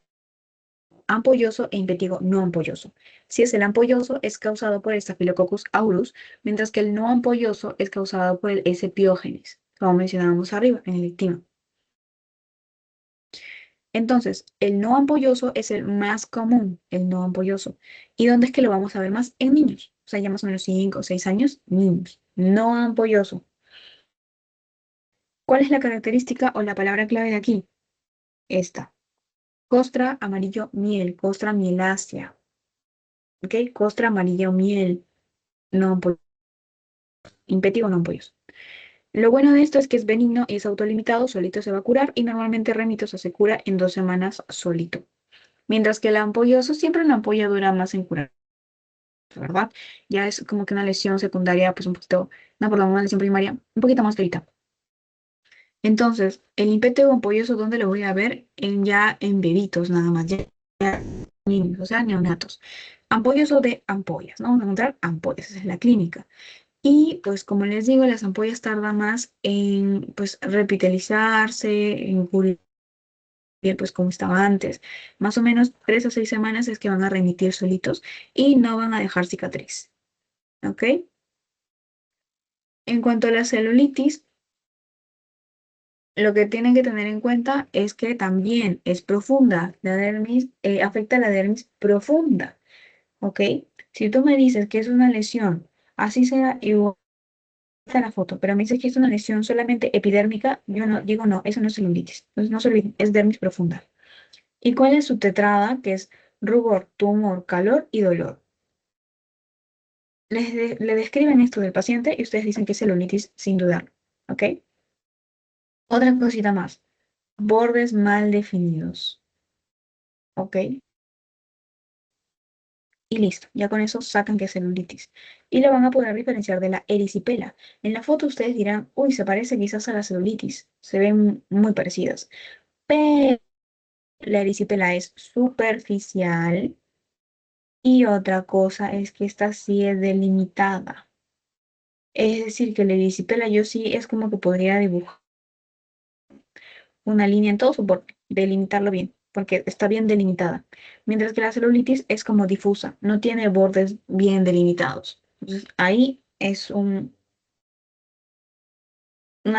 ampolloso e impétigo no ampolloso. Si es el ampolloso, es causado por el Staphylococcus aureus, mientras que el no ampolloso es causado por el S. piógenes, como mencionábamos arriba en el ectima. Entonces, el no ampolloso es el más común, el no ampolloso. ¿Y dónde es que lo vamos a ver más? En niños. O sea, ya más o menos 5 o 6 años, niños. No ampolloso. ¿Cuál es la característica o la palabra clave de aquí? Esta. Costra amarillo miel, costra mielácea. ¿Ok? Costra amarillo miel, no ampolloso. Impétigo no ampolloso. Lo bueno de esto es que es benigno y es autolimitado, solito se va a curar y normalmente remitosa se cura en 2 semanas solito. Mientras que el ampolloso, siempre la ampolla dura más en curar, ¿verdad? Ya es como que una lesión secundaria, pues un poquito, no, perdón, una lesión primaria, un poquito más feita. Entonces, el impétigo ampolloso, ¿dónde lo voy a ver? Ya en bebitos nada más, ya niños, o sea, neonatos. Ampolloso de ampollas, ¿no? Vamos a encontrar ampollas, esa es la clínica. Y pues como les digo, las ampollas tardan más en pues repitalizarse, en cubrir pues como estaba antes. Más o menos 3 a 6 semanas es que van a remitir solitos y no van a dejar cicatriz. ¿Ok? En cuanto a la celulitis, lo que tienen que tener en cuenta es que también es profunda. La dermis afecta a la dermis profunda. ¿Ok? Si tú me dices que es una lesión, así sea igual a la foto, pero me dices que es una lesión solamente epidérmica, yo no digo no, eso no es celulitis. Entonces no celulitis, es dermis profunda. ¿Y cuál es su tetrada? Que es rubor, tumor, calor y dolor. Le describen esto del paciente y ustedes dicen que es celulitis sin dudar. ¿Ok? Otra cosita más. Bordes mal definidos. ¿Ok? Y listo. Ya con eso sacan que es celulitis. Y lo van a poder diferenciar de la erisipela. En la foto ustedes dirán, uy, se parece quizás a la celulitis. Se ven muy parecidas. Pero la erisipela es superficial. Y otra cosa es que esta sí es delimitada. Es decir, que la erisipela yo sí es como que podría dibujar una línea en todo su borde, delimitarlo bien, porque está bien delimitada. Mientras que la celulitis es como difusa, no tiene bordes bien delimitados. Entonces, ahí es una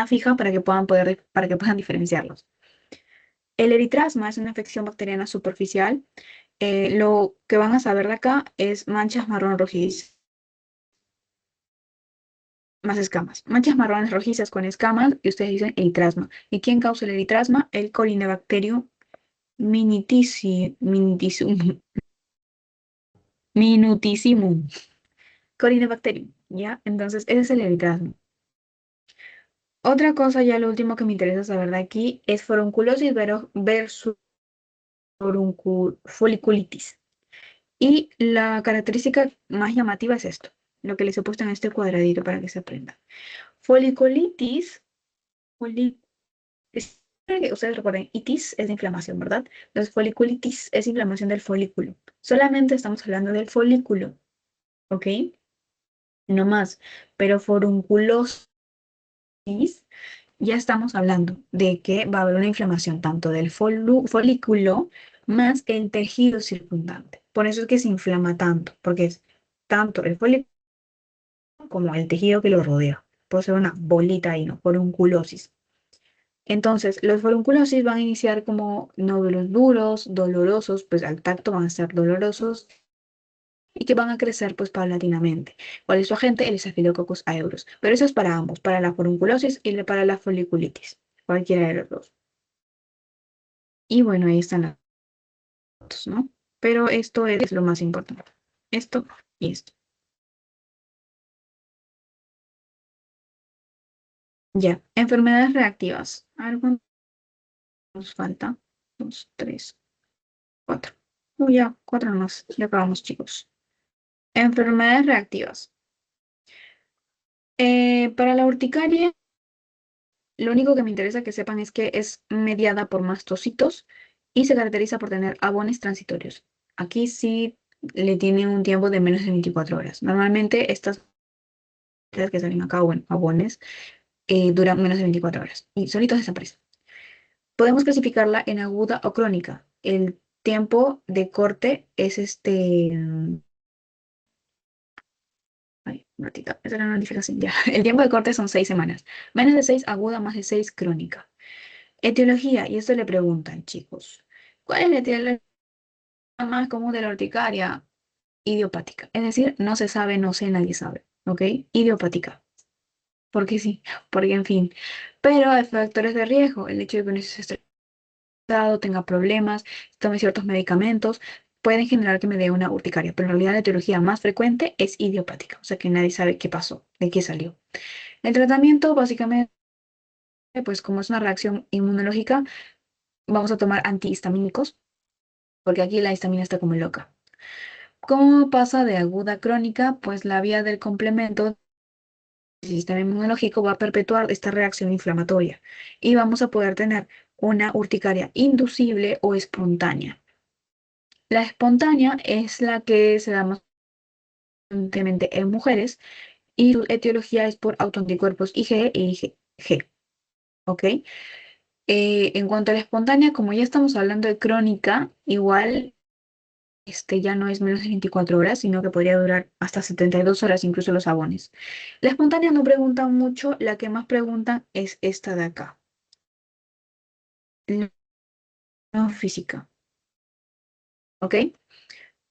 fija para que para que puedan diferenciarlos. El eritrasma es una infección bacteriana superficial. Lo que van a saber de acá es manchas marrón rojizas, más escamas. Manchas marrones rojizas con escamas y ustedes dicen eritrasma. ¿Y quién causa el eritrasma? El Corynebacterium minutissimum. Minutissimum. Corynebacterium, ¿ya? Entonces, ese es el eritrasma. Otra cosa, ya lo último que me interesa saber de aquí, es forunculosis versus foliculitis. Y la característica más llamativa es esto, lo que les he puesto en este cuadradito para que se aprenda. Foliculitis, foli- ustedes recuerden, itis es de inflamación, ¿verdad? Entonces, foliculitis es inflamación del folículo. Solamente estamos hablando del folículo, ¿ok? No más. Pero forunculosis ya estamos hablando de que va a haber una inflamación tanto del folículo más el tejido circundante. Por eso es que se inflama tanto, porque es tanto el folículo como el tejido que lo rodea. Puede ser una bolita ahí, ¿no? Forunculosis. Entonces, los forunculosis van a iniciar como nódulos duros, dolorosos, pues al tacto van a ser dolorosos y que van a crecer pues paulatinamente. ¿Cuál es su agente? El Staphylococcus aureus. Pero eso es para ambos, para la forunculosis y para la foliculitis, cualquiera de los dos. Y bueno, ahí están las ¿no? Pero esto es lo más importante. Esto y esto. Ya, enfermedades reactivas. Algo nos falta. Dos, tres, cuatro. Ya, cuatro más. Ya acabamos, chicos. Enfermedades reactivas. Para la urticaria, lo único que me interesa que sepan es que es mediada por mastocitos y se caracteriza por tener abones transitorios. Aquí sí le tienen un tiempo de menos de 24 horas. Normalmente estas que salen acá, bueno, abones, duran menos de 24 horas y solitos desaparecen. Podemos clasificarla en aguda o crónica. El tiempo de corte es Ay, un ratito, esa era una notificación ya. El tiempo de corte son 6 semanas. Menos de 6 aguda, más de 6 crónica. Etiología, y esto le preguntan, chicos. ¿Cuál es la etiología más común de la urticaria? Idiopática. Es decir, no se sabe, no sé, nadie sabe. ¿Ok? Idiopática. Porque sí, porque en fin. Pero hay factores de riesgo. El hecho de que uno esté estresado, tenga problemas, tome ciertos medicamentos, pueden generar que me dé una urticaria. Pero en realidad la etiología más frecuente es idiopática. O sea que nadie sabe qué pasó, de qué salió. El tratamiento, básicamente, pues como es una reacción inmunológica, vamos a tomar antihistamínicos, porque aquí la histamina está como loca. ¿Cómo pasa de aguda a crónica? Pues la vía del complemento del sistema inmunológico va a perpetuar esta reacción inflamatoria y vamos a poder tener una urticaria inducible o espontánea. La espontánea es la que se da más frecuentemente en mujeres y su etiología es por autoanticuerpos IgE e IgG. ¿Ok? En cuanto a la espontánea, como ya estamos hablando de crónica, igual ya no es menos de 24 horas, sino que podría durar hasta 72 horas, incluso los abones. La espontánea no preguntan mucho, la que más preguntan es esta de acá, la no física, ¿ok?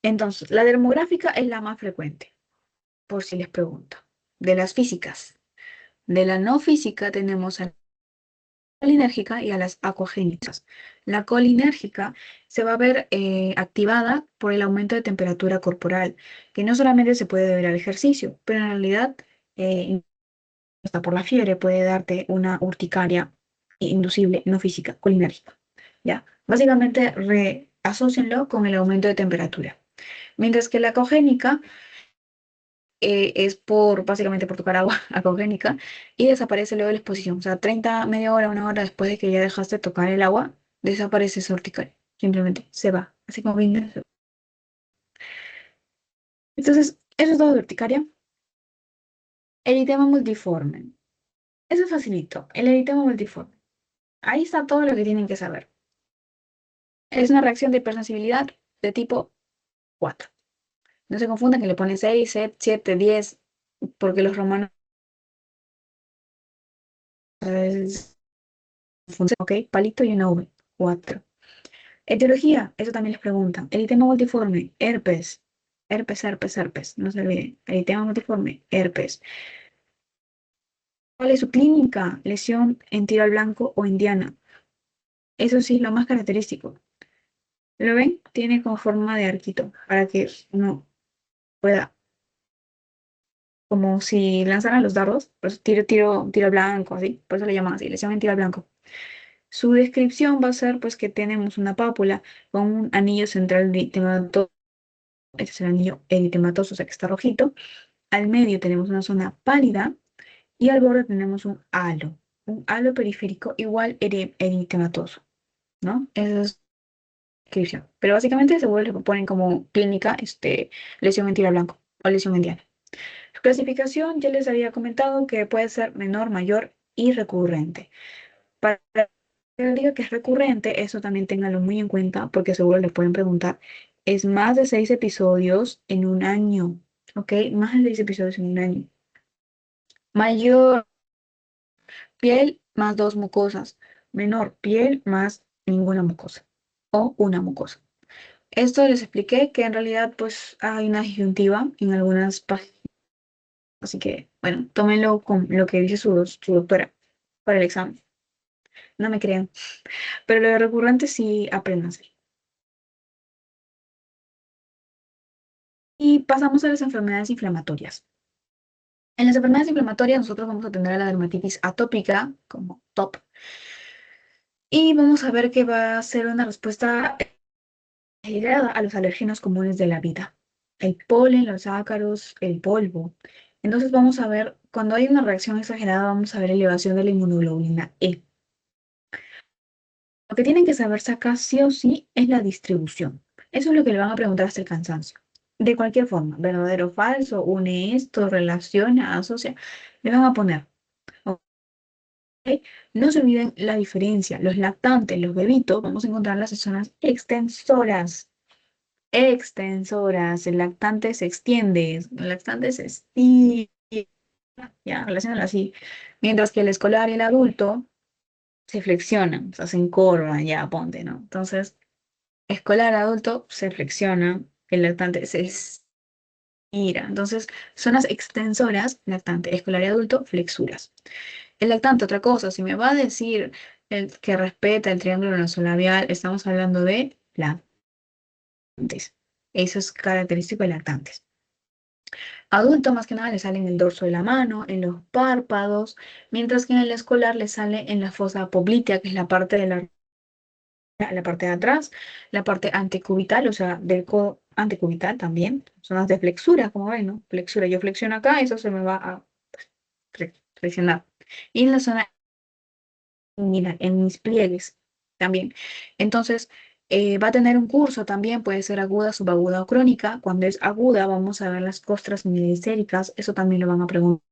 Entonces, la dermográfica es la más frecuente, por si les pregunto. De las físicas. De la no física tenemos a colinérgica y a las acuogénicas. La colinérgica se va a ver activada por el aumento de temperatura corporal, que no solamente se puede deber al ejercicio, pero en realidad, hasta por la fiebre, puede darte una urticaria inducible no física, colinérgica. ¿Ya? Básicamente, asócienlo con el aumento de temperatura. Mientras que la acogénica es básicamente por tocar agua acogénica y desaparece luego de la exposición. O sea, 30, media hora, una hora después de que ya dejaste de tocar el agua, desaparece esa urticaria. Simplemente se va. Así como viene. Entonces, eso es todo de urticaria. Eritema multiforme. Eso es facilito. El eritema multiforme. Ahí está todo lo que tienen que saber. Es una reacción de hipersensibilidad de tipo 4. No se confundan que le ponen 6, 7, 10, porque los romanos funcionan, ¿ok? Palito y una V. 4. Etiología, eso también les preguntan. Eritema multiforme, herpes. Herpes, herpes, herpes. No se olviden. Eritema multiforme, herpes. ¿Cuál es su clínica? Lesión en tiro al blanco o indiana. Eso sí es lo más característico. ¿Lo ven? Tiene como forma de arquito para que uno pueda, como si lanzaran los dardos, pues tiro blanco, así. Por eso le llaman así, lesión en tiro al blanco. Su descripción va a ser pues que tenemos una pápula con un anillo central de eritematoso. Este es el anillo eritematoso, o sea que está rojito. Al medio tenemos una zona pálida y al borde tenemos un halo periférico igual eritematoso, ¿no? Esa es la descripción. Pero básicamente se vuelve, ponen como clínica lesión en tira blanco o lesión en diana. Su clasificación ya les había comentado que puede ser menor, mayor y recurrente. Para que diga que es recurrente, eso también ténganlo muy en cuenta porque seguro les pueden preguntar. Es más de 6 episodios en un año, ¿ok? Más de 6 episodios en un año. Mayor, piel más dos mucosas. Menor, piel más ninguna mucosa o una mucosa. Esto les expliqué que en realidad pues hay una disyuntiva en algunas páginas, así que bueno, tómenlo con lo que dice su doctora para el examen. No me crean, pero lo de recurrente sí apréndanse. Y pasamos a las enfermedades inflamatorias. En las enfermedades inflamatorias nosotros vamos a tener a la dermatitis atópica como top y vamos a ver que va a ser una respuesta aislada a los alérgenos comunes de la vida, el polen, los ácaros, el polvo. Entonces vamos a ver, cuando hay una reacción exagerada, vamos a ver elevación de la inmunoglobulina E. Lo que tienen que saberse acá sí o sí es la distribución. Eso es lo que le van a preguntar hasta el cansancio. De cualquier forma, verdadero o falso, une esto, relaciona, asocia, le van a poner. ¿Ok? No se olviden la diferencia. Los lactantes, los bebitos, vamos a encontrarlas en zonas extensoras. Extensoras. El lactante se extiende, el lactante se estira. Ya, relacionan así. Mientras que el escolar y el adulto se flexionan, o sea, se encorvan, ya, ponte, ¿no? Entonces, escolar, adulto, se flexiona, el lactante se estira. Entonces, zonas extensoras, lactante, escolar y adulto, flexuras. El lactante, otra cosa, si me va a decir el que respeta el triángulo nasolabial, estamos hablando de lactantes. Eso es característico de lactantes. Adulto, más que nada, le sale en el dorso de la mano, en los párpados, mientras que en el escolar le sale en la fosa poplitea, que es la parte de la parte de atrás, la parte antecubital, o sea, del codo antecubital también, zonas de flexura, como ven, ¿no? Flexura, yo flexiono acá, eso se me va a flexionar. Y en la zona, mira, en mis pliegues también. Entonces, va a tener un curso también, puede ser aguda, subaguda o crónica. Cuando es aguda, vamos a ver las costras miliséricas, eso también lo van a preguntar.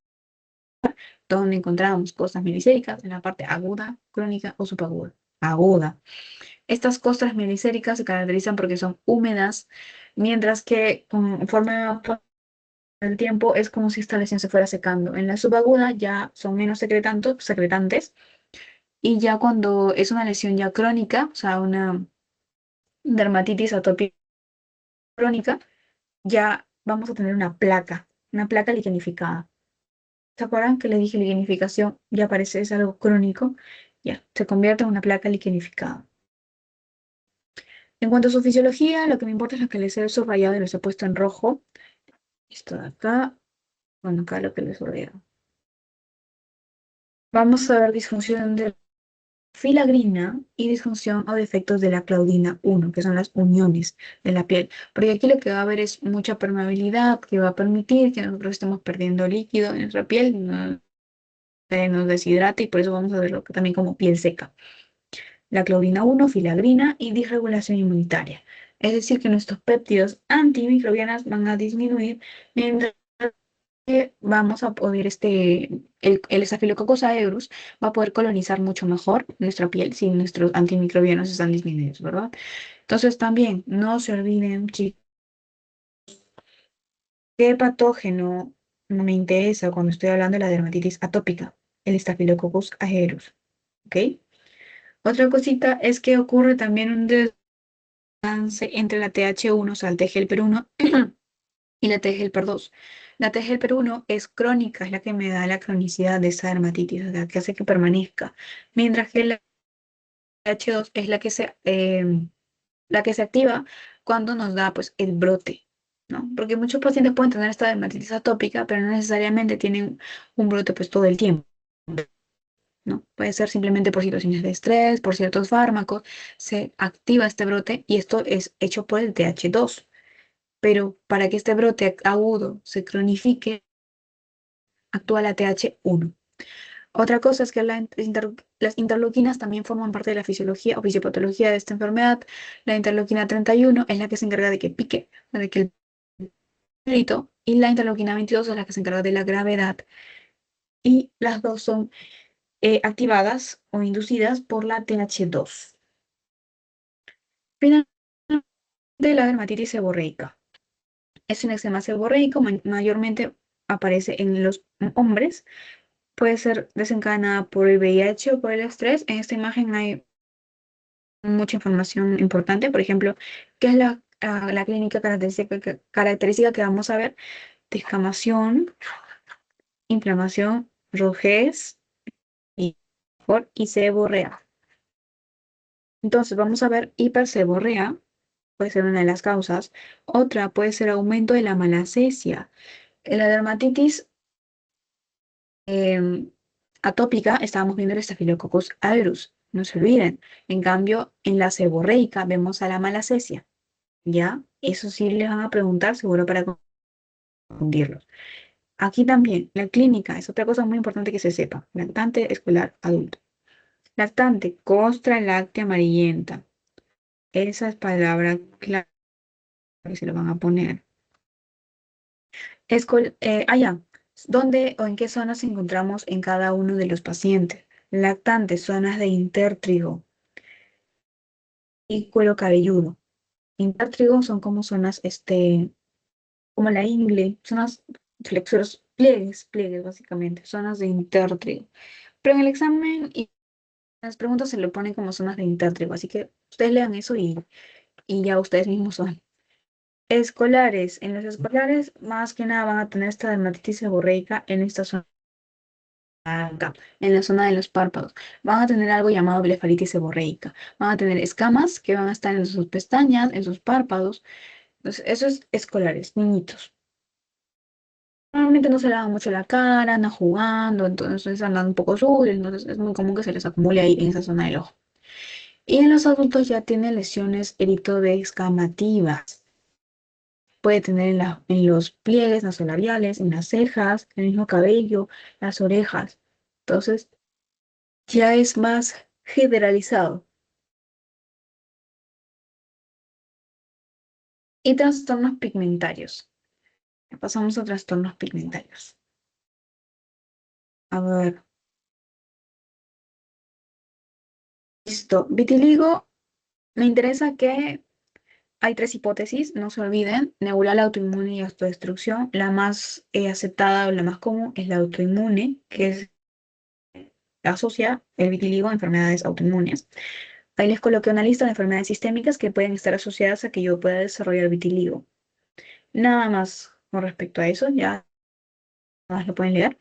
¿Dónde encontramos costras miliséricas? En la parte aguda, crónica o subaguda. Aguda. Estas costras miliséricas se caracterizan porque son húmedas, mientras que conforme pasa el tiempo es como si esta lesión se fuera secando. En la subaguda ya son menos secretantes y ya cuando es una lesión ya crónica, o sea, una dermatitis atópica crónica, ya vamos a tener una placa lignificada. ¿Se acuerdan que le dije lignificación? Ya parece es algo crónico, ya se convierte en una placa lignificada. En cuanto a su fisiología, lo que me importa es lo que les he subrayado y les he puesto en rojo. Esto de acá, bueno, acá lo que les rodea. Vamos a ver disfunción de filagrina y disfunción o defectos de la claudina 1, que son las uniones de la piel. Porque aquí lo que va a haber es mucha permeabilidad que va a permitir que nosotros estemos perdiendo líquido en nuestra piel, no se nos deshidrate y por eso vamos a verlo también como piel seca. La claudina 1, filagrina y disregulación inmunitaria. Es decir, que nuestros péptidos antimicrobianas van a disminuir mientras que vamos a poder, el Staphylococcus aureus va a poder colonizar mucho mejor nuestra piel si nuestros antimicrobianos están disminuidos, ¿verdad? Entonces también, no se olviden, chicos, qué patógeno no me interesa cuando estoy hablando de la dermatitis atópica, el Staphylococcus aureus, ¿ok? Otra cosita es que ocurre también un desbalance entre la TH1, o sea, el TGLP1, y la TGLP2. La TGLP1 es crónica, es la que me da la cronicidad de esa dermatitis, o sea, que hace que permanezca. Mientras que la TH2 es la que se activa cuando nos da pues el brote, ¿no? Porque muchos pacientes pueden tener esta dermatitis atópica, pero no necesariamente tienen un brote pues todo el tiempo, ¿no? Puede ser simplemente por situaciones de estrés, por ciertos fármacos, se activa este brote y esto es hecho por el TH2. Pero para que este brote agudo se cronifique, actúa la TH1. Otra cosa es que las interleuquinas también forman parte de la fisiología o fisiopatología de esta enfermedad. La interleuquina 31 es la que se encarga de que pique, de que el grito, y la interleuquina 22 es la que se encarga de la gravedad. Y las dos son activadas o inducidas por la TH2. Finalmente, la dermatitis seborreica. Es un eczema seborreico, mayormente aparece en los hombres. Puede ser desencadenada por el VIH o por el estrés. En esta imagen hay mucha información importante. Por ejemplo, ¿qué es la clínica característica que vamos a ver? Descamación, inflamación, rojez y seborrea. Entonces vamos a ver hiperseborrea. puede ser una de las causas. Otra puede ser aumento de la malacesia. En la dermatitis em, atópica estábamos viendo el Staphylococcus aureus, no se olviden. En cambio, en la seborreica vemos a la malacesia, ¿ya? Eso sí les van a preguntar seguro para confundirlos. Aquí también, la clínica es otra cosa muy importante que se sepa. Lactante escolar adulto. Lactante, costra láctea amarillenta. Esa es palabra clave que se lo van a poner. Ya. ¿Dónde o en qué zonas encontramos en cada uno de los pacientes? Lactantes, zonas de intertrigo y cuero cabelludo. Intertrigo son como zonas, como la ingle, zonas flexuras, pliegues básicamente, zonas de intertrigo. Pero en el examen y las preguntas se lo ponen como zonas de intertrigo, así que ustedes lean eso y ya ustedes mismos son. Escolares. En los escolares, más que nada van a tener esta dermatitis seborreica en esta zona acá, en la zona de los párpados. Van a tener algo llamado blefaritis seborreica. Van a tener escamas que van a estar en sus pestañas, en sus párpados. Entonces, eso es escolares, niñitos. Normalmente no se lavan mucho la cara, andan jugando, entonces andan un poco sucios, entonces es muy común que se les acumule ahí en esa zona del ojo. Y en los adultos ya tienen lesiones eritrodescamativas. Puede tener en los pliegues nasolabiales, en las cejas, el mismo cabello, las orejas. Entonces, ya es más generalizado. Y trastornos pigmentarios. Pasamos a trastornos pigmentarios. A ver, listo. Vitiligo, me interesa que hay tres hipótesis, no se olviden, neural, autoinmune y autodestrucción. La más aceptada o la más común es la autoinmune, que asocia el vitiligo a enfermedades autoinmunes. Ahí les coloqué una lista de enfermedades sistémicas que pueden estar asociadas a que yo pueda desarrollar vitiligo. Nada más con respecto a eso, ya nada más lo pueden leer.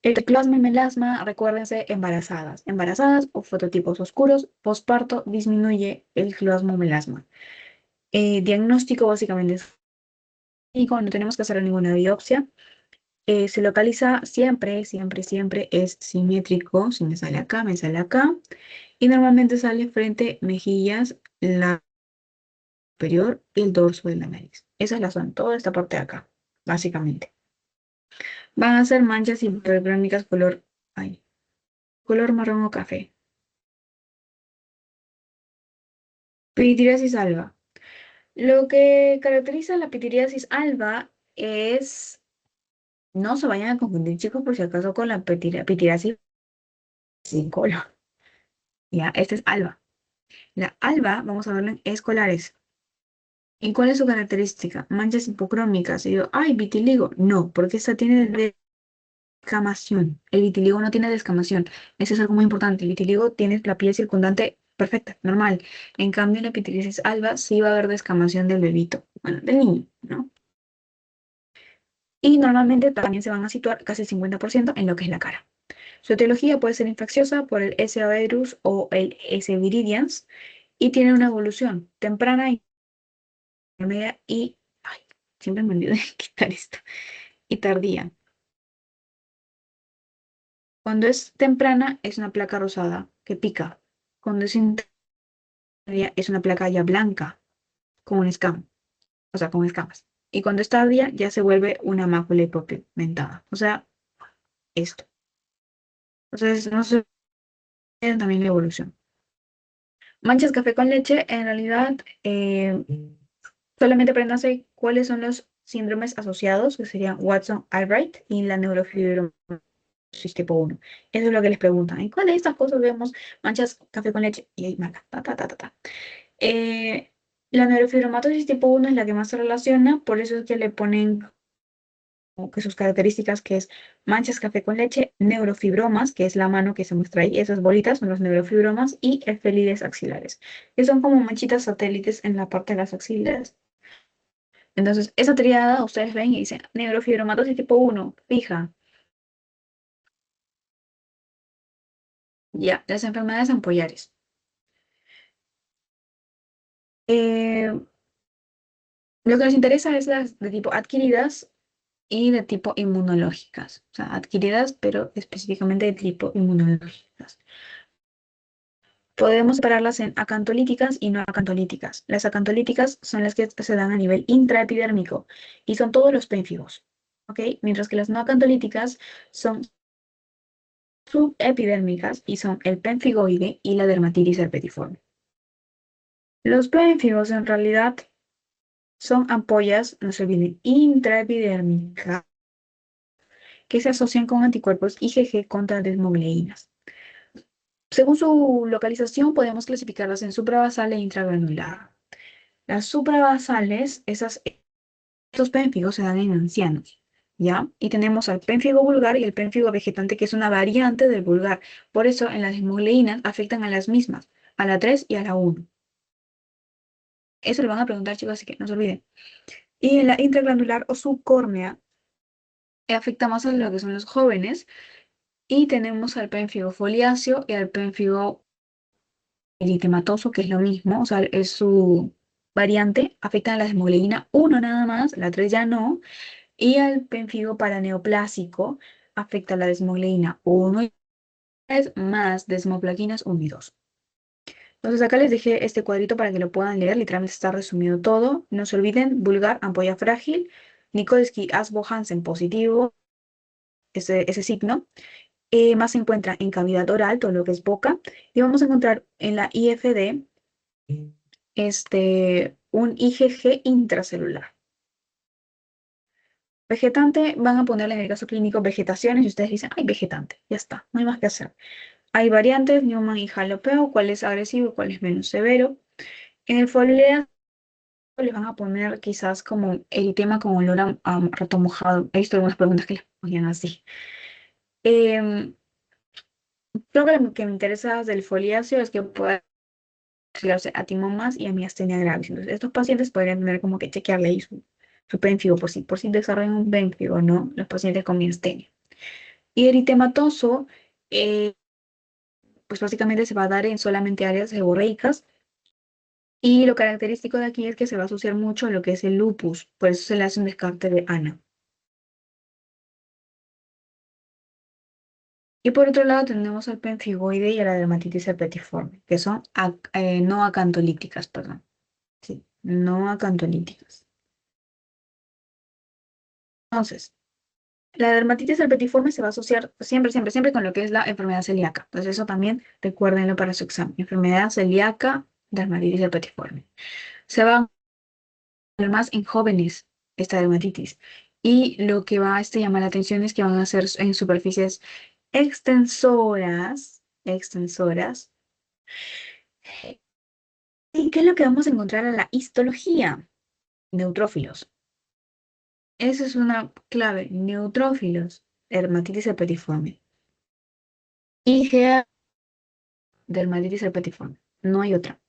El ciclosma y melasma, recuérdense, embarazadas. Embarazadas o fototipos oscuros, posparto disminuye el ciclosma o melasma. Diagnóstico básicamente es clínico, no tenemos que hacer ninguna biopsia. Se localiza siempre es simétrico. Si me sale acá, me sale acá. Y normalmente sale frente mejillas, la superior y el dorso de la nariz. Esa es la zona, toda esta parte de acá, básicamente. Van a ser manchas hipercrónicas ay, color marrón o café. Pitiriasis alba. Lo que caracteriza la pitiriasis alba es, no se vayan a confundir chicos por si acaso con la pitiriasis sin color. Ya, esta es alba. La alba, vamos a verla en escolares. ¿Y cuál es su característica? Manchas hipocrómicas. Y yo, ay, vitiligo. No, porque esta tiene descamación. El vitiligo no tiene descamación. Eso es algo muy importante. El vitiligo tiene la piel circundante perfecta, normal. En cambio, en la pitiriasis alba sí va a haber descamación del bebito, bueno, del niño, ¿no? Y normalmente también se van a situar casi el 50% en lo que es la cara. Su etiología puede ser infecciosa por el S. aureus o el S. viridans y tiene una evolución temprana y media y, ay, siempre me olvido de quitar esto, y tardía. Cuando es temprana es una placa rosada que pica. Cuando es tardía es una placa ya blanca con un escama, o sea, con escamas. Y cuando es tardía ya se vuelve una mácula hiperpigmentada, o sea, esto. Entonces, no se olviden también la evolución. Manchas café con leche, en realidad, solamente apréndanse cuáles son los síndromes asociados, que serían Watson-Albright y la neurofibrosis tipo 1. Eso es lo que les preguntan. ¿En cuál de estas cosas vemos manchas café con leche? Y ahí marca, ta, ta, ta, ta, ta. Eh, la neurofibromatosis tipo 1 es la que más se relaciona, por eso es que le ponen como que sus características, que es manchas café con leche, neurofibromas, que es la mano que se muestra ahí, esas bolitas son los neurofibromas, y efelides axilares, que son como manchitas satélites en la parte de las axilas. Entonces, esa triada ustedes ven y dicen neurofibromatosis tipo 1, fija. Ya, las enfermedades ampollares. Lo que nos interesa es las de tipo adquiridas y de tipo inmunológicas. O sea, adquiridas, pero específicamente de tipo inmunológicas. Podemos separarlas en acantolíticas y no acantolíticas. Las acantolíticas son las que se dan a nivel intraepidérmico y son todos los pénfigos, ¿ok? Mientras que las no acantolíticas son subepidérmicas y son el pénfigoide y la dermatitis herpetiforme. Los pénfigos en realidad son ampollas, no se olviden, intraepidérmicas que se asocian con anticuerpos IgG contra desmogleínas. Según su localización, podemos clasificarlas en suprabasal e intragranular. Las suprabasales, estos pénfigos se dan en ancianos, ¿ya? Y tenemos al pénfigo vulgar y el pénfigo vegetante, que es una variante del vulgar. Por eso, en las desmogleínas afectan a las mismas, a la 3 y a la 1. Eso le van a preguntar, chicos, así que no se olviden. Y en la intragranular o subcórnea, afecta más a lo que son los jóvenes. Y tenemos al pénfigo foliáceo y al pénfigo eritematoso, que es lo mismo, o sea, es su variante, afecta a la desmogleína 1 nada más, la 3 ya no, y al pénfigo paraneoplásico afecta a la desmogleína 1 y 3 más desmoplaquinas 1 y 2. Entonces acá les dejé este cuadrito para que lo puedan leer, literalmente está resumido todo. No se olviden, vulgar, ampolla frágil, Nikolsky, Asbo, Hansen positivo, ese signo. Más se encuentra en cavidad oral, todo lo que es boca, y vamos a encontrar en la IFD un IgG intracelular. Vegetante, van a ponerle en el caso clínico vegetaciones y ustedes dicen, ay, vegetante, ya está, no hay más que hacer. Hay variantes, Newman y Jalopeo, cuál es agresivo y cuál es menos severo. En el folio les van a poner quizás como eritema con olor a rato mojado. He visto algunas preguntas que les ponían así. Em, Creo que lo que me interesa del foliáceo es que pueda asociarse a timomas y a miastenia gravis. Entonces, estos pacientes podrían tener como que chequearle ahí su pénfigo por si desarrollan un pénfigo, ¿no? Los pacientes con miastenia. Y eritematoso, eh, pues básicamente se va a dar en solamente áreas seborreicas. Y lo característico de aquí es que se va a asociar mucho a lo que es el lupus. Por eso se le hace un descarte de ANA. Y por otro lado tenemos al pemfigoide y a la dermatitis herpetiforme, que son no acantolíticas, perdón. Sí, no acantolíticas. Entonces, la dermatitis herpetiforme se va a asociar siempre, siempre, siempre con lo que es la enfermedad celíaca. Entonces, eso también recuérdenlo para su examen. Enfermedad celíaca, dermatitis herpetiforme. Se va a ver más en jóvenes esta dermatitis. Y lo que va a llamar la atención es que van a ser en superficies extensoras. ¿Y qué es lo que vamos a encontrar en la histología? Neutrófilos. Esa es una clave. Neutrófilos. Dermatitis herpetiforme. IgA, dermatitis herpetiforme. No hay otra.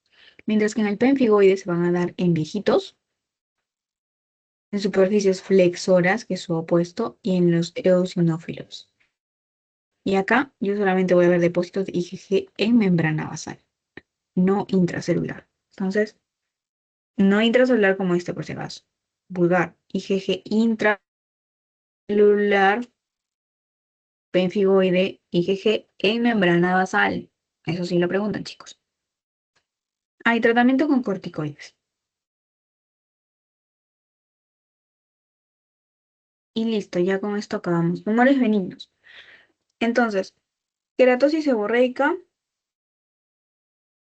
Mientras que en el pemfigoide se van a dar en viejitos, en superficies flexoras, que es su opuesto, y en los eosinófilos. Y acá yo solamente voy a ver depósitos de IgG en membrana basal, no intracelular. Entonces, no intracelular como este por si acaso. Vulgar, IgG intracelular, pemfigoide, IgG en membrana basal. Eso sí lo preguntan, chicos. Hay tratamiento con corticoides. Y listo, ya con esto acabamos. Tumores benignos. Entonces, queratosis seborreica,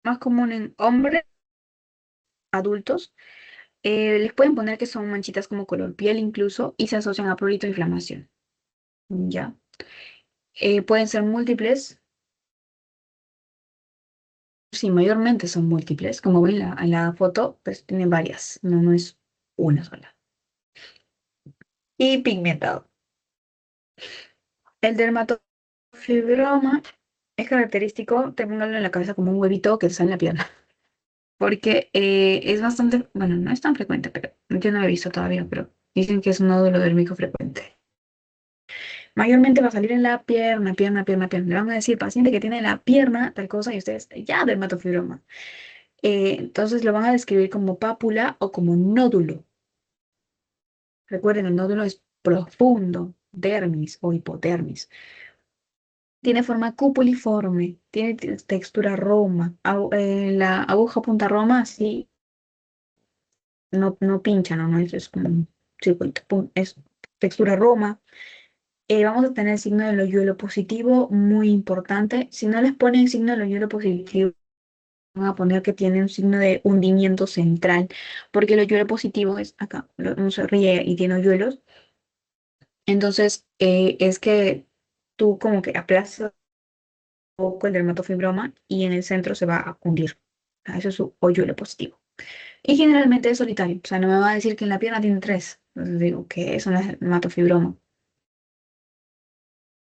más común en hombres adultos. Les pueden poner que son manchitas como color piel incluso y se asocian a prurito e inflamación. Ya. Pueden ser múltiples. Sí, mayormente son múltiples. Como ven en la foto, pues tienen varias. No, no es una sola. Y pigmentado. El dermatofibroma es característico, ténganlo en la cabeza como un huevito que sale en la pierna. Porque es bastante, bueno, no es tan frecuente, pero yo no lo he visto todavía, pero dicen que es un nódulo dérmico frecuente. Mayormente va a salir en la pierna, pierna, pierna, pierna. Le van a decir, paciente que tiene la pierna, tal cosa, y ustedes, ya, dermatofibroma. Entonces lo van a describir como pápula o como nódulo. Recuerden, el nódulo es profundo, dermis o hipodermis. Tiene forma cupuliforme, tiene textura roma. La aguja punta roma, sí, no pincha, no, es como un circuito, es textura roma. Vamos a tener el signo del hoyuelo positivo, muy importante. Si no les ponen signo del hoyuelo positivo, van a poner que tiene un signo de hundimiento central, porque el hoyuelo positivo es acá, uno se ríe y tiene hoyuelos. Entonces, es que tú como que aplastas un poco el dermatofibroma y en el centro se va a hundir. Eso es su hoyuelo positivo. Y generalmente es solitario, o sea, no me va a decir que en la pierna tiene tres. Entonces digo que eso no es dermatofibroma.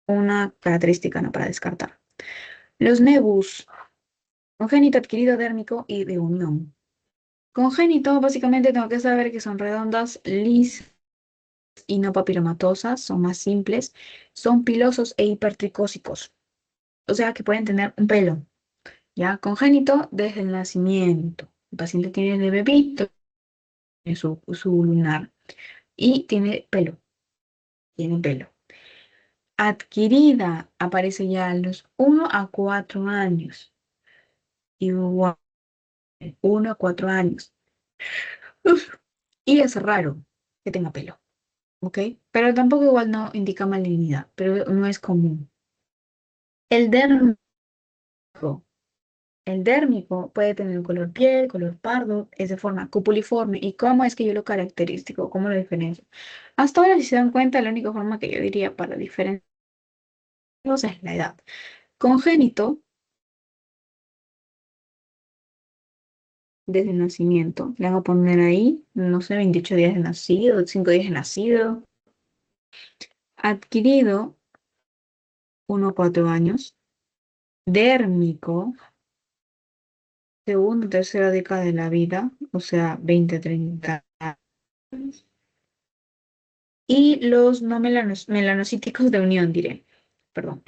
Una característica, no para descartar. Los nebus, congénito, adquirido, dérmico y de unión. Congénito, básicamente tengo que saber que son redondas, lisas y no papilomatosas, son más simples, son pilosos e hipertricósicos, o sea que pueden tener un pelo, ¿ya? Congénito desde el nacimiento. El paciente tiene de bebito en su lunar y tiene pelo. Adquirida aparece ya a los 1 a 4 años, igual, 1 a 4 años. Uf, y es raro que tenga pelo. ¿Ok? Pero tampoco igual no indica malignidad, pero no es común. El dérmico. El dérmico puede tener un color piel, color pardo, es de forma cupuliforme. ¿Y cómo es que yo lo caracterizo? ¿Cómo lo diferencio? Hasta ahora, si se dan cuenta, la única forma que yo diría para diferenciarlos es la edad. Congénito, desde el nacimiento. Le hago poner ahí, no sé, 28 días de nacido, 5 días de nacido. Adquirido, 1 a 4 años. Dérmico, segunda o tercera década de la vida, o sea, 20 a 30 años. Y los no melanocíticos de unión, diré, perdón.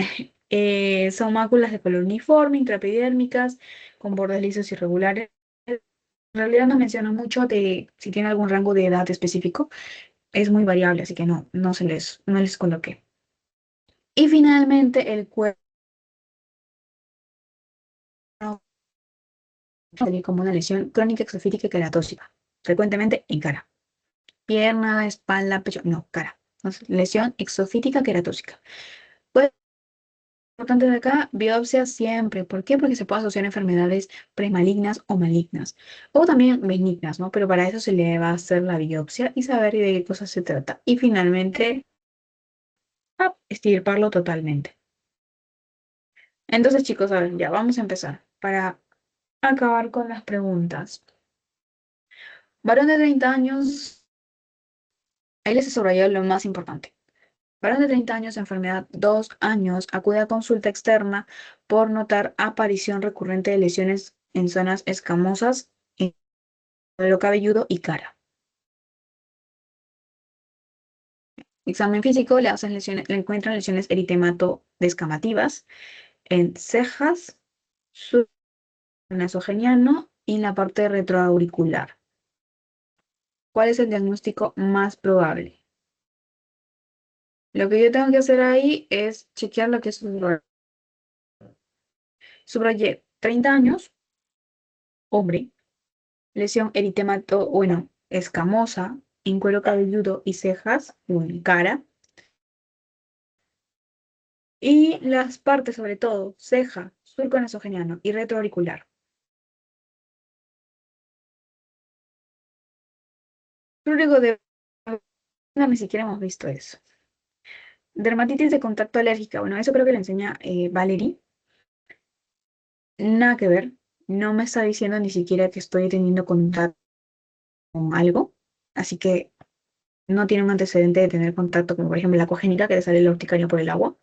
Son máculas de color uniforme, intraepidérmicas, con bordes lisos irregulares. En realidad no menciona mucho de si tiene algún rango de edad específico. Es muy variable, así que no les coloqué. Y finalmente el cuerpo salir como una lesión crónica exofítica queratóxica, frecuentemente en cara. Pierna, espalda, pecho, no, cara. Entonces, lesión exofítica queratóxica. Pues, importante de acá, biopsia siempre. ¿Por qué? Porque se puede asociar a enfermedades premalignas o malignas. O también benignas, ¿no? Pero para eso se le va a hacer la biopsia y saber de qué cosa se trata. Y finalmente, extirparlo totalmente. Entonces, chicos, a ver, ya vamos a empezar. Para acabar con las preguntas. Varón de 30 años, ahí les he subrayado lo más importante. Varón de 30 años, enfermedad 2 años, acude a consulta externa por notar aparición recurrente de lesiones en zonas escamosas, en el cabelludo y cara. Examen físico, le hacen lesiones, le encuentran lesiones eritemato-descamativas en cejas, sur nasogeniano y en la parte retroauricular. ¿Cuál es el diagnóstico más probable? Lo que yo tengo que hacer ahí es chequear lo que es subrayé 30 años, hombre, lesión eritemato, bueno, escamosa en cuero cabelludo y cejas o en cara. Y las partes, sobre todo, ceja, surco nasogeniano y retroauricular. Prurigo de... No, ni siquiera hemos visto eso. Dermatitis de contacto alérgica. Bueno, eso creo que le enseña Valerie. Nada que ver. No me está diciendo ni siquiera que estoy teniendo contacto con algo. Así que no tiene un antecedente de tener contacto, como por ejemplo la congénita, que le sale la urticaria por el agua.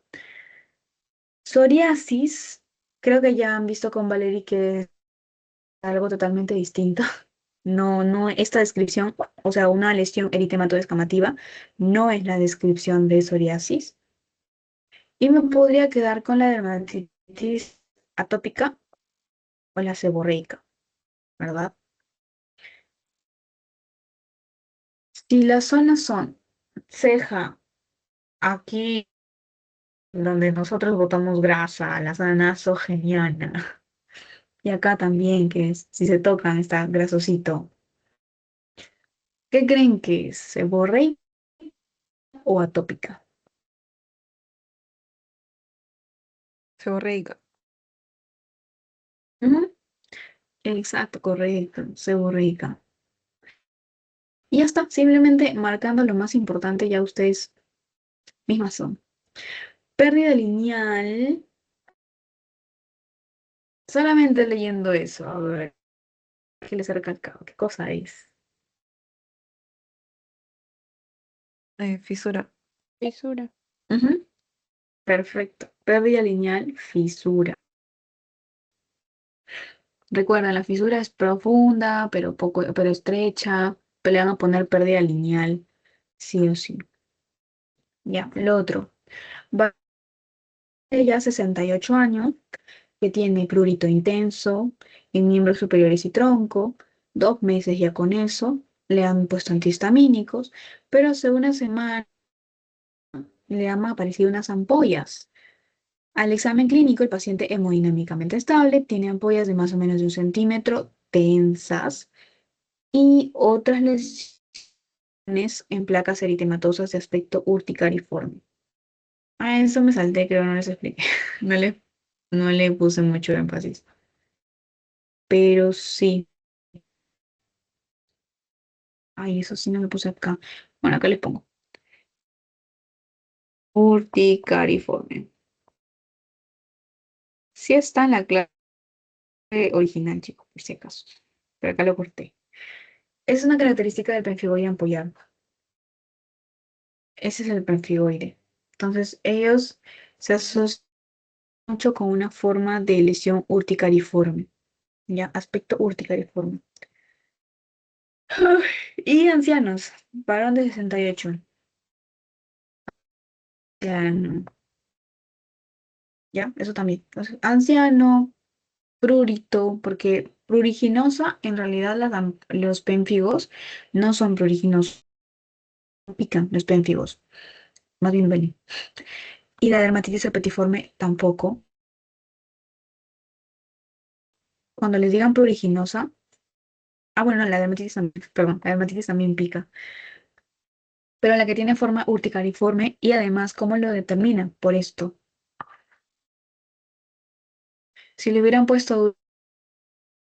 Psoriasis, creo que ya han visto con Valerie que es algo totalmente distinto. No, esta descripción, o sea, una lesión eritematoidescamativa, no es la descripción de psoriasis. Y me podría quedar con la dermatitis atópica o la seborreica, ¿verdad? Si las zonas son ceja, aquí donde nosotros botamos grasa, la zona nasogeniana. Y acá también, que es, si se tocan, está grasosito. ¿Qué creen que es? ¿Seborreica o atópica? Seborreica. Ujú, exacto, correcto, seborreica. Y ya está, simplemente marcando lo más importante, ya ustedes mismas son. Pérdida lineal, solamente leyendo eso, a ver, ¿qué les he recalcado? ¿Qué cosa es? Fisura. Fisura. Ujú, perfecto. Pérdida lineal, fisura. Recuerda, la fisura es profunda, pero poco, pero estrecha, pero le van a poner pérdida lineal, sí o sí. Ya, lo otro. Va ya 68 años, que tiene prurito intenso en miembros superiores y tronco, 2 meses ya con eso, le han puesto antihistamínicos, pero hace una semana le han aparecido unas ampollas. Al examen clínico, el paciente hemodinámicamente estable, tiene ampollas de más o menos de 1 centímetro, tensas, y otras lesiones en placas eritematosas de aspecto urticariforme. A eso me salté, creo, no les expliqué. No le puse mucho énfasis. Pero sí. Ay, eso sí no lo puse acá. Bueno, acá les pongo. Urticariforme. Sí está en la clave original, chicos, por si acaso. Pero acá lo corté. Es una característica del pemfigoide ampollado. Ese es el pemfigoide. Entonces, ellos se asocian mucho con una forma de lesión urticariforme. Ya, aspecto urticariforme. Ay, y ancianos, varón de 68. Anciano, ya, eso también. Entonces, anciano, prurito, porque pruriginosa, en realidad los pénfigos no son pruriginosos, no pican los pénfigos, más bien duelen. Y la dermatitis herpetiforme tampoco. Cuando les digan pruriginosa, bueno, no, la dermatitis también, perdón, la dermatitis también pica, pero la que tiene forma urticariforme y además, ¿cómo lo determinan? Por esto. Si le hubieran puesto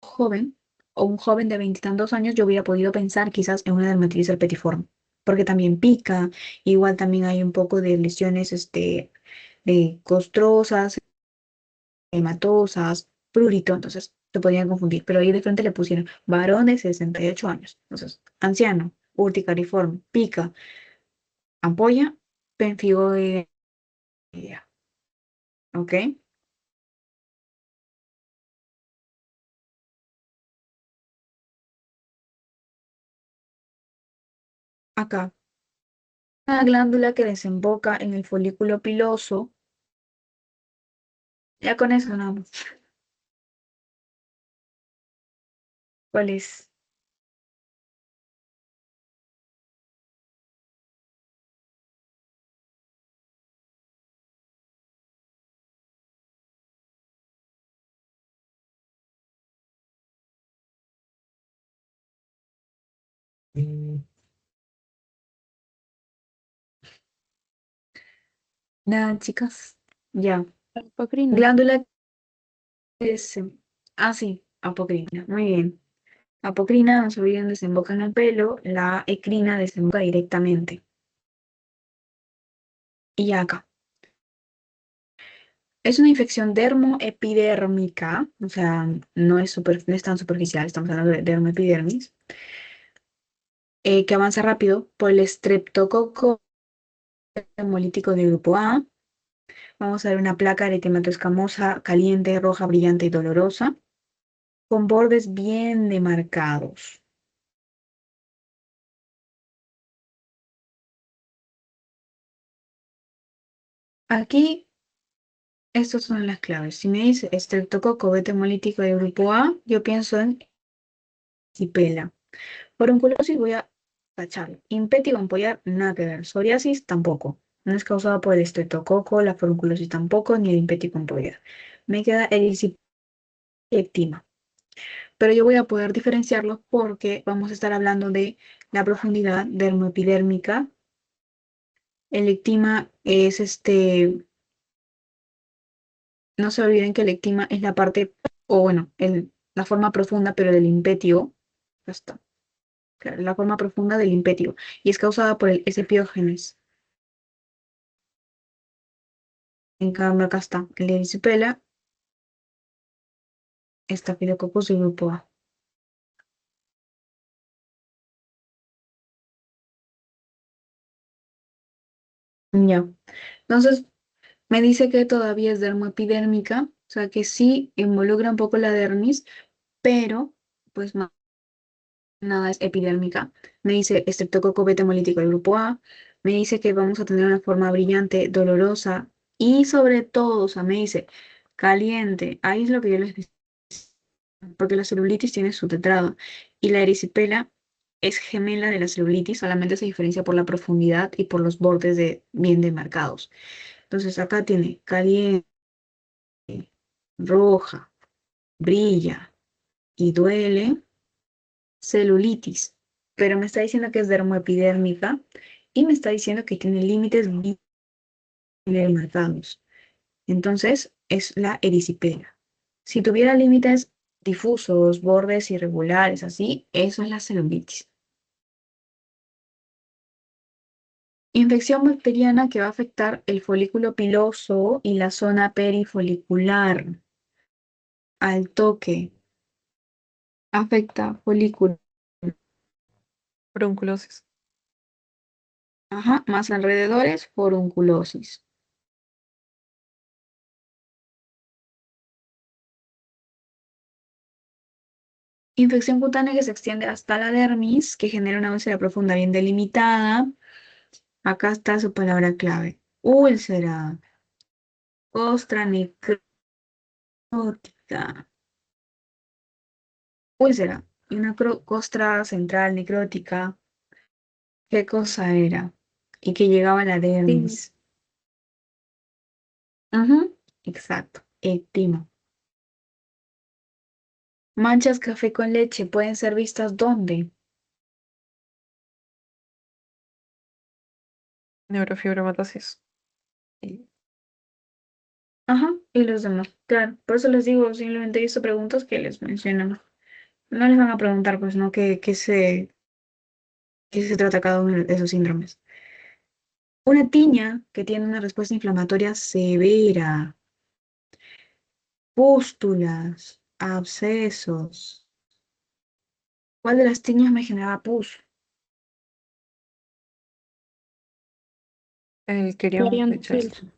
joven o un joven de veintitantos años, yo hubiera podido pensar quizás en una dermatitis herpetiforme, porque también pica, igual también hay un poco de lesiones de costrosas, hematosas, prurito, entonces te podían confundir, pero ahí de frente le pusieron varón de 68 años, entonces anciano, urticariforme, pica, ampolla, pemfigoidea, ¿ok? Acá, una glándula que desemboca en el folículo piloso, ya con eso nada más. ¿Cuál es? Nada, chicas. Ya. Apocrina. Glándula que se... Ah, sí, apocrina. Muy bien. Apocrina, no se olviden, desemboca en el pelo. La ecrina desemboca directamente. Y ya acá. Es una infección dermoepidérmica, o sea, no es tan superficial, estamos hablando de dermoepidermis, que avanza rápido por el estreptococo hemolítico de grupo A. Vamos a ver una placa eritemato escamosa, caliente, roja, brillante y dolorosa, con bordes bien demarcados. Aquí, estas son las claves. Si me dice estreptococo beta hemolítico de grupo A, yo pienso en cipela. Por onculosis voy a tachable. Impétigo ampollar, nada que ver. Psoriasis, tampoco. No es causada por el estreptococo, la forunculosis tampoco, ni el impétigo ampollar. Me queda erisipela y ectima. Pero yo voy a poder diferenciarlos porque vamos a estar hablando de la profundidad dermoepidérmica. El ectima es no se olviden que el ectima es la parte, o bueno, la forma profunda, pero del impétigo. Ya está. Claro, la forma profunda del impétigo. Y es causada por el epiógenes. En cambio, acá está el erisipela, estafilococcus y grupo A. Ya. Entonces, me dice que todavía es dermoepidérmica, o sea que sí involucra un poco la dermis, pero pues no, nada es epidérmica. Me dice estreptococo beta hemolítico del grupo A, me dice que vamos a tener una forma brillante, dolorosa y sobre todo, o sea, me dice caliente. Ahí es lo que yo les decía, porque la celulitis tiene su tetrado y la erisipela es gemela de la celulitis, solamente se diferencia por la profundidad y por los bordes bien demarcados. Entonces acá tiene caliente, roja, brilla y duele, celulitis, pero me está diciendo que es dermoepidérmica y me está diciendo que tiene límites bien demarcados. Entonces es la erisipela. Si tuviera límites difusos, bordes irregulares, así, eso es la celulitis. Infección bacteriana que va a afectar el folículo piloso y la zona perifolicular al toque. Afecta folículo. Bronculosis. Ajá, más alrededores, forunculosis. Infección cutánea que se extiende hasta la dermis, que genera una úlcera profunda bien delimitada. Acá está su palabra clave. Úlcera. Costra necrótica. Úlcera. Y una costra central necrótica. ¿Qué cosa era? Y que llegaba a la Sí. dermis. Ajá, exacto. Ectimo. Manchas café con leche pueden ser vistas ¿dónde? Neurofibromatosis. Ajá, y los demás. Claro, por eso les digo, simplemente he visto preguntas que les mencionan. No les van a preguntar, pues, ¿no? ¿Qué se trata cada uno de esos síndromes? Una tiña que tiene una respuesta inflamatoria severa, pústulas, abscesos. ¿Cuál de las tiñas me generaba pus? El querión Clarion de de Fils. Chelsea.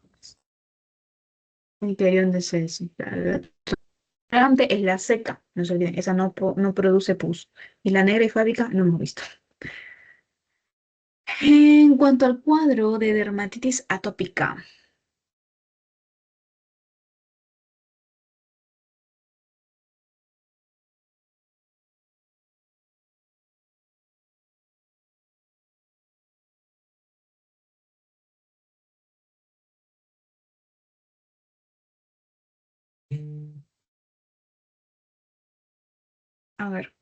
Interior de Celsi. Antes es la seca, no se olviden, esa no produce pus. Y la negra y fábrica no hemos visto. En cuanto al cuadro de dermatitis atópica, a ver.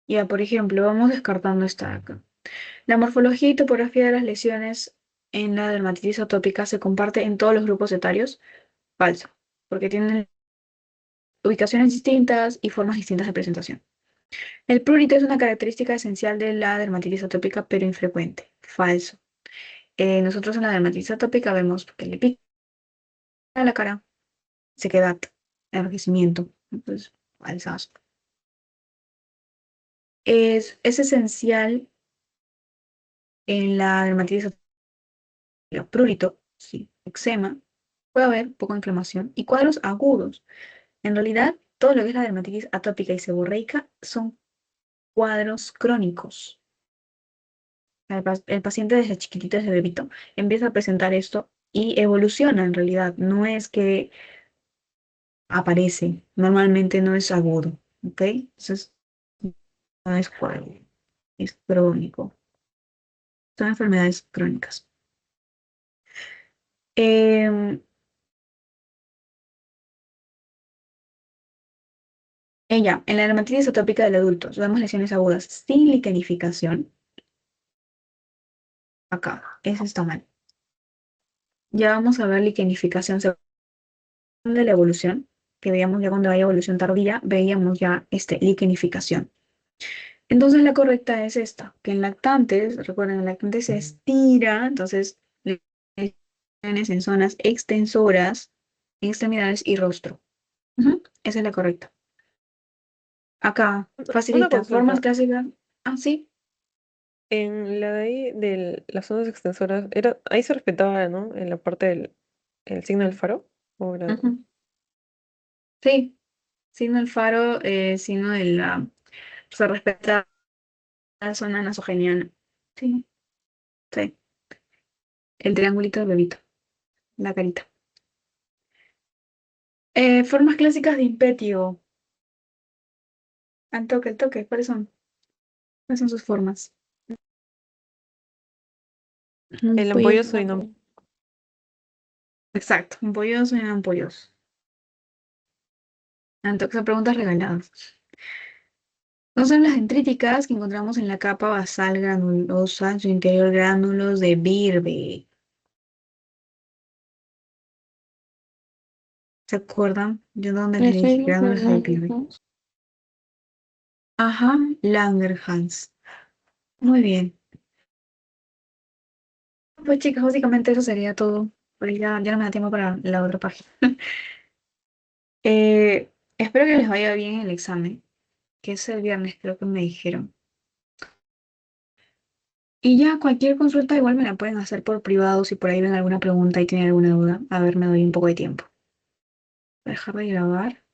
Ya, por ejemplo, vamos descartando esta de acá. La morfología y topografía de las lesiones en la dermatitis atópica se comparte en todos los grupos etarios. Falso, porque tienen ubicaciones distintas y formas distintas de presentación. El prurito es una característica esencial de la dermatitis atópica, pero infrecuente. Falso. Nosotros en la dermatitis atópica vemos que le pica la cara, sequedad, enrojecimiento. Entonces, falsazo. Es esencial en la dermatitis atópica. Prurito, sí, eczema, puede haber poca inflamación y cuadros agudos. En realidad, todo lo que es la dermatitis atópica y seborreica son cuadros crónicos. El paciente desde chiquitito, desde bebito, empieza a presentar esto y evoluciona en realidad. No es que aparece, normalmente no es agudo, ¿ok? Entonces, no es cuál, es crónico. Son enfermedades crónicas. Em, en la dermatitis atópica del adulto, vemos lesiones agudas sin liquenificación. Acá, eso está mal. Ya vamos a ver liquenificación según de la evolución, que veíamos ya cuando hay evolución tardía, veíamos ya liquenificación. Entonces la correcta es esta, que en lactantes, recuerden, en lactantes se estira, entonces lesiones en zonas extensoras, extremidades y rostro. Ujú, esa es la correcta. Acá, Una facilita, formas consulta. clásicas. Ah, sí. En la de ahí, de las zonas extensoras, ahí se respetaba, ¿no? En la parte del el signo del faro. ¿O Ujú. Sí, signo del faro, signo de la... Se respeta la zona nasogeniana. Sí, sí. El triangulito del bebito, la carita. Formas clásicas de impetio. Al toque, ¿cuáles son? ¿Cuáles son sus formas? el Pollos ampolloso y blancos. no. Exacto, ampolloso y no ampolloso. Antoque son preguntas regaladas. No son las dendríticas que encontramos en la capa basal granulosa, en su interior gránulos de Birbe. ¿Se acuerdan? Yo donde les Las dije reglas de gránulos de Langerhans. Birbe. Ajá, Langerhans. Muy bien. Pues chicas, básicamente eso sería todo. Porque ya no me da tiempo para la otra página. Espero que les vaya bien el examen, que es el viernes, creo que me dijeron. Y ya cualquier consulta igual me la pueden hacer por privado si por ahí ven alguna pregunta y tienen alguna duda. A ver, me doy un poco de tiempo. Voy a dejar de grabar.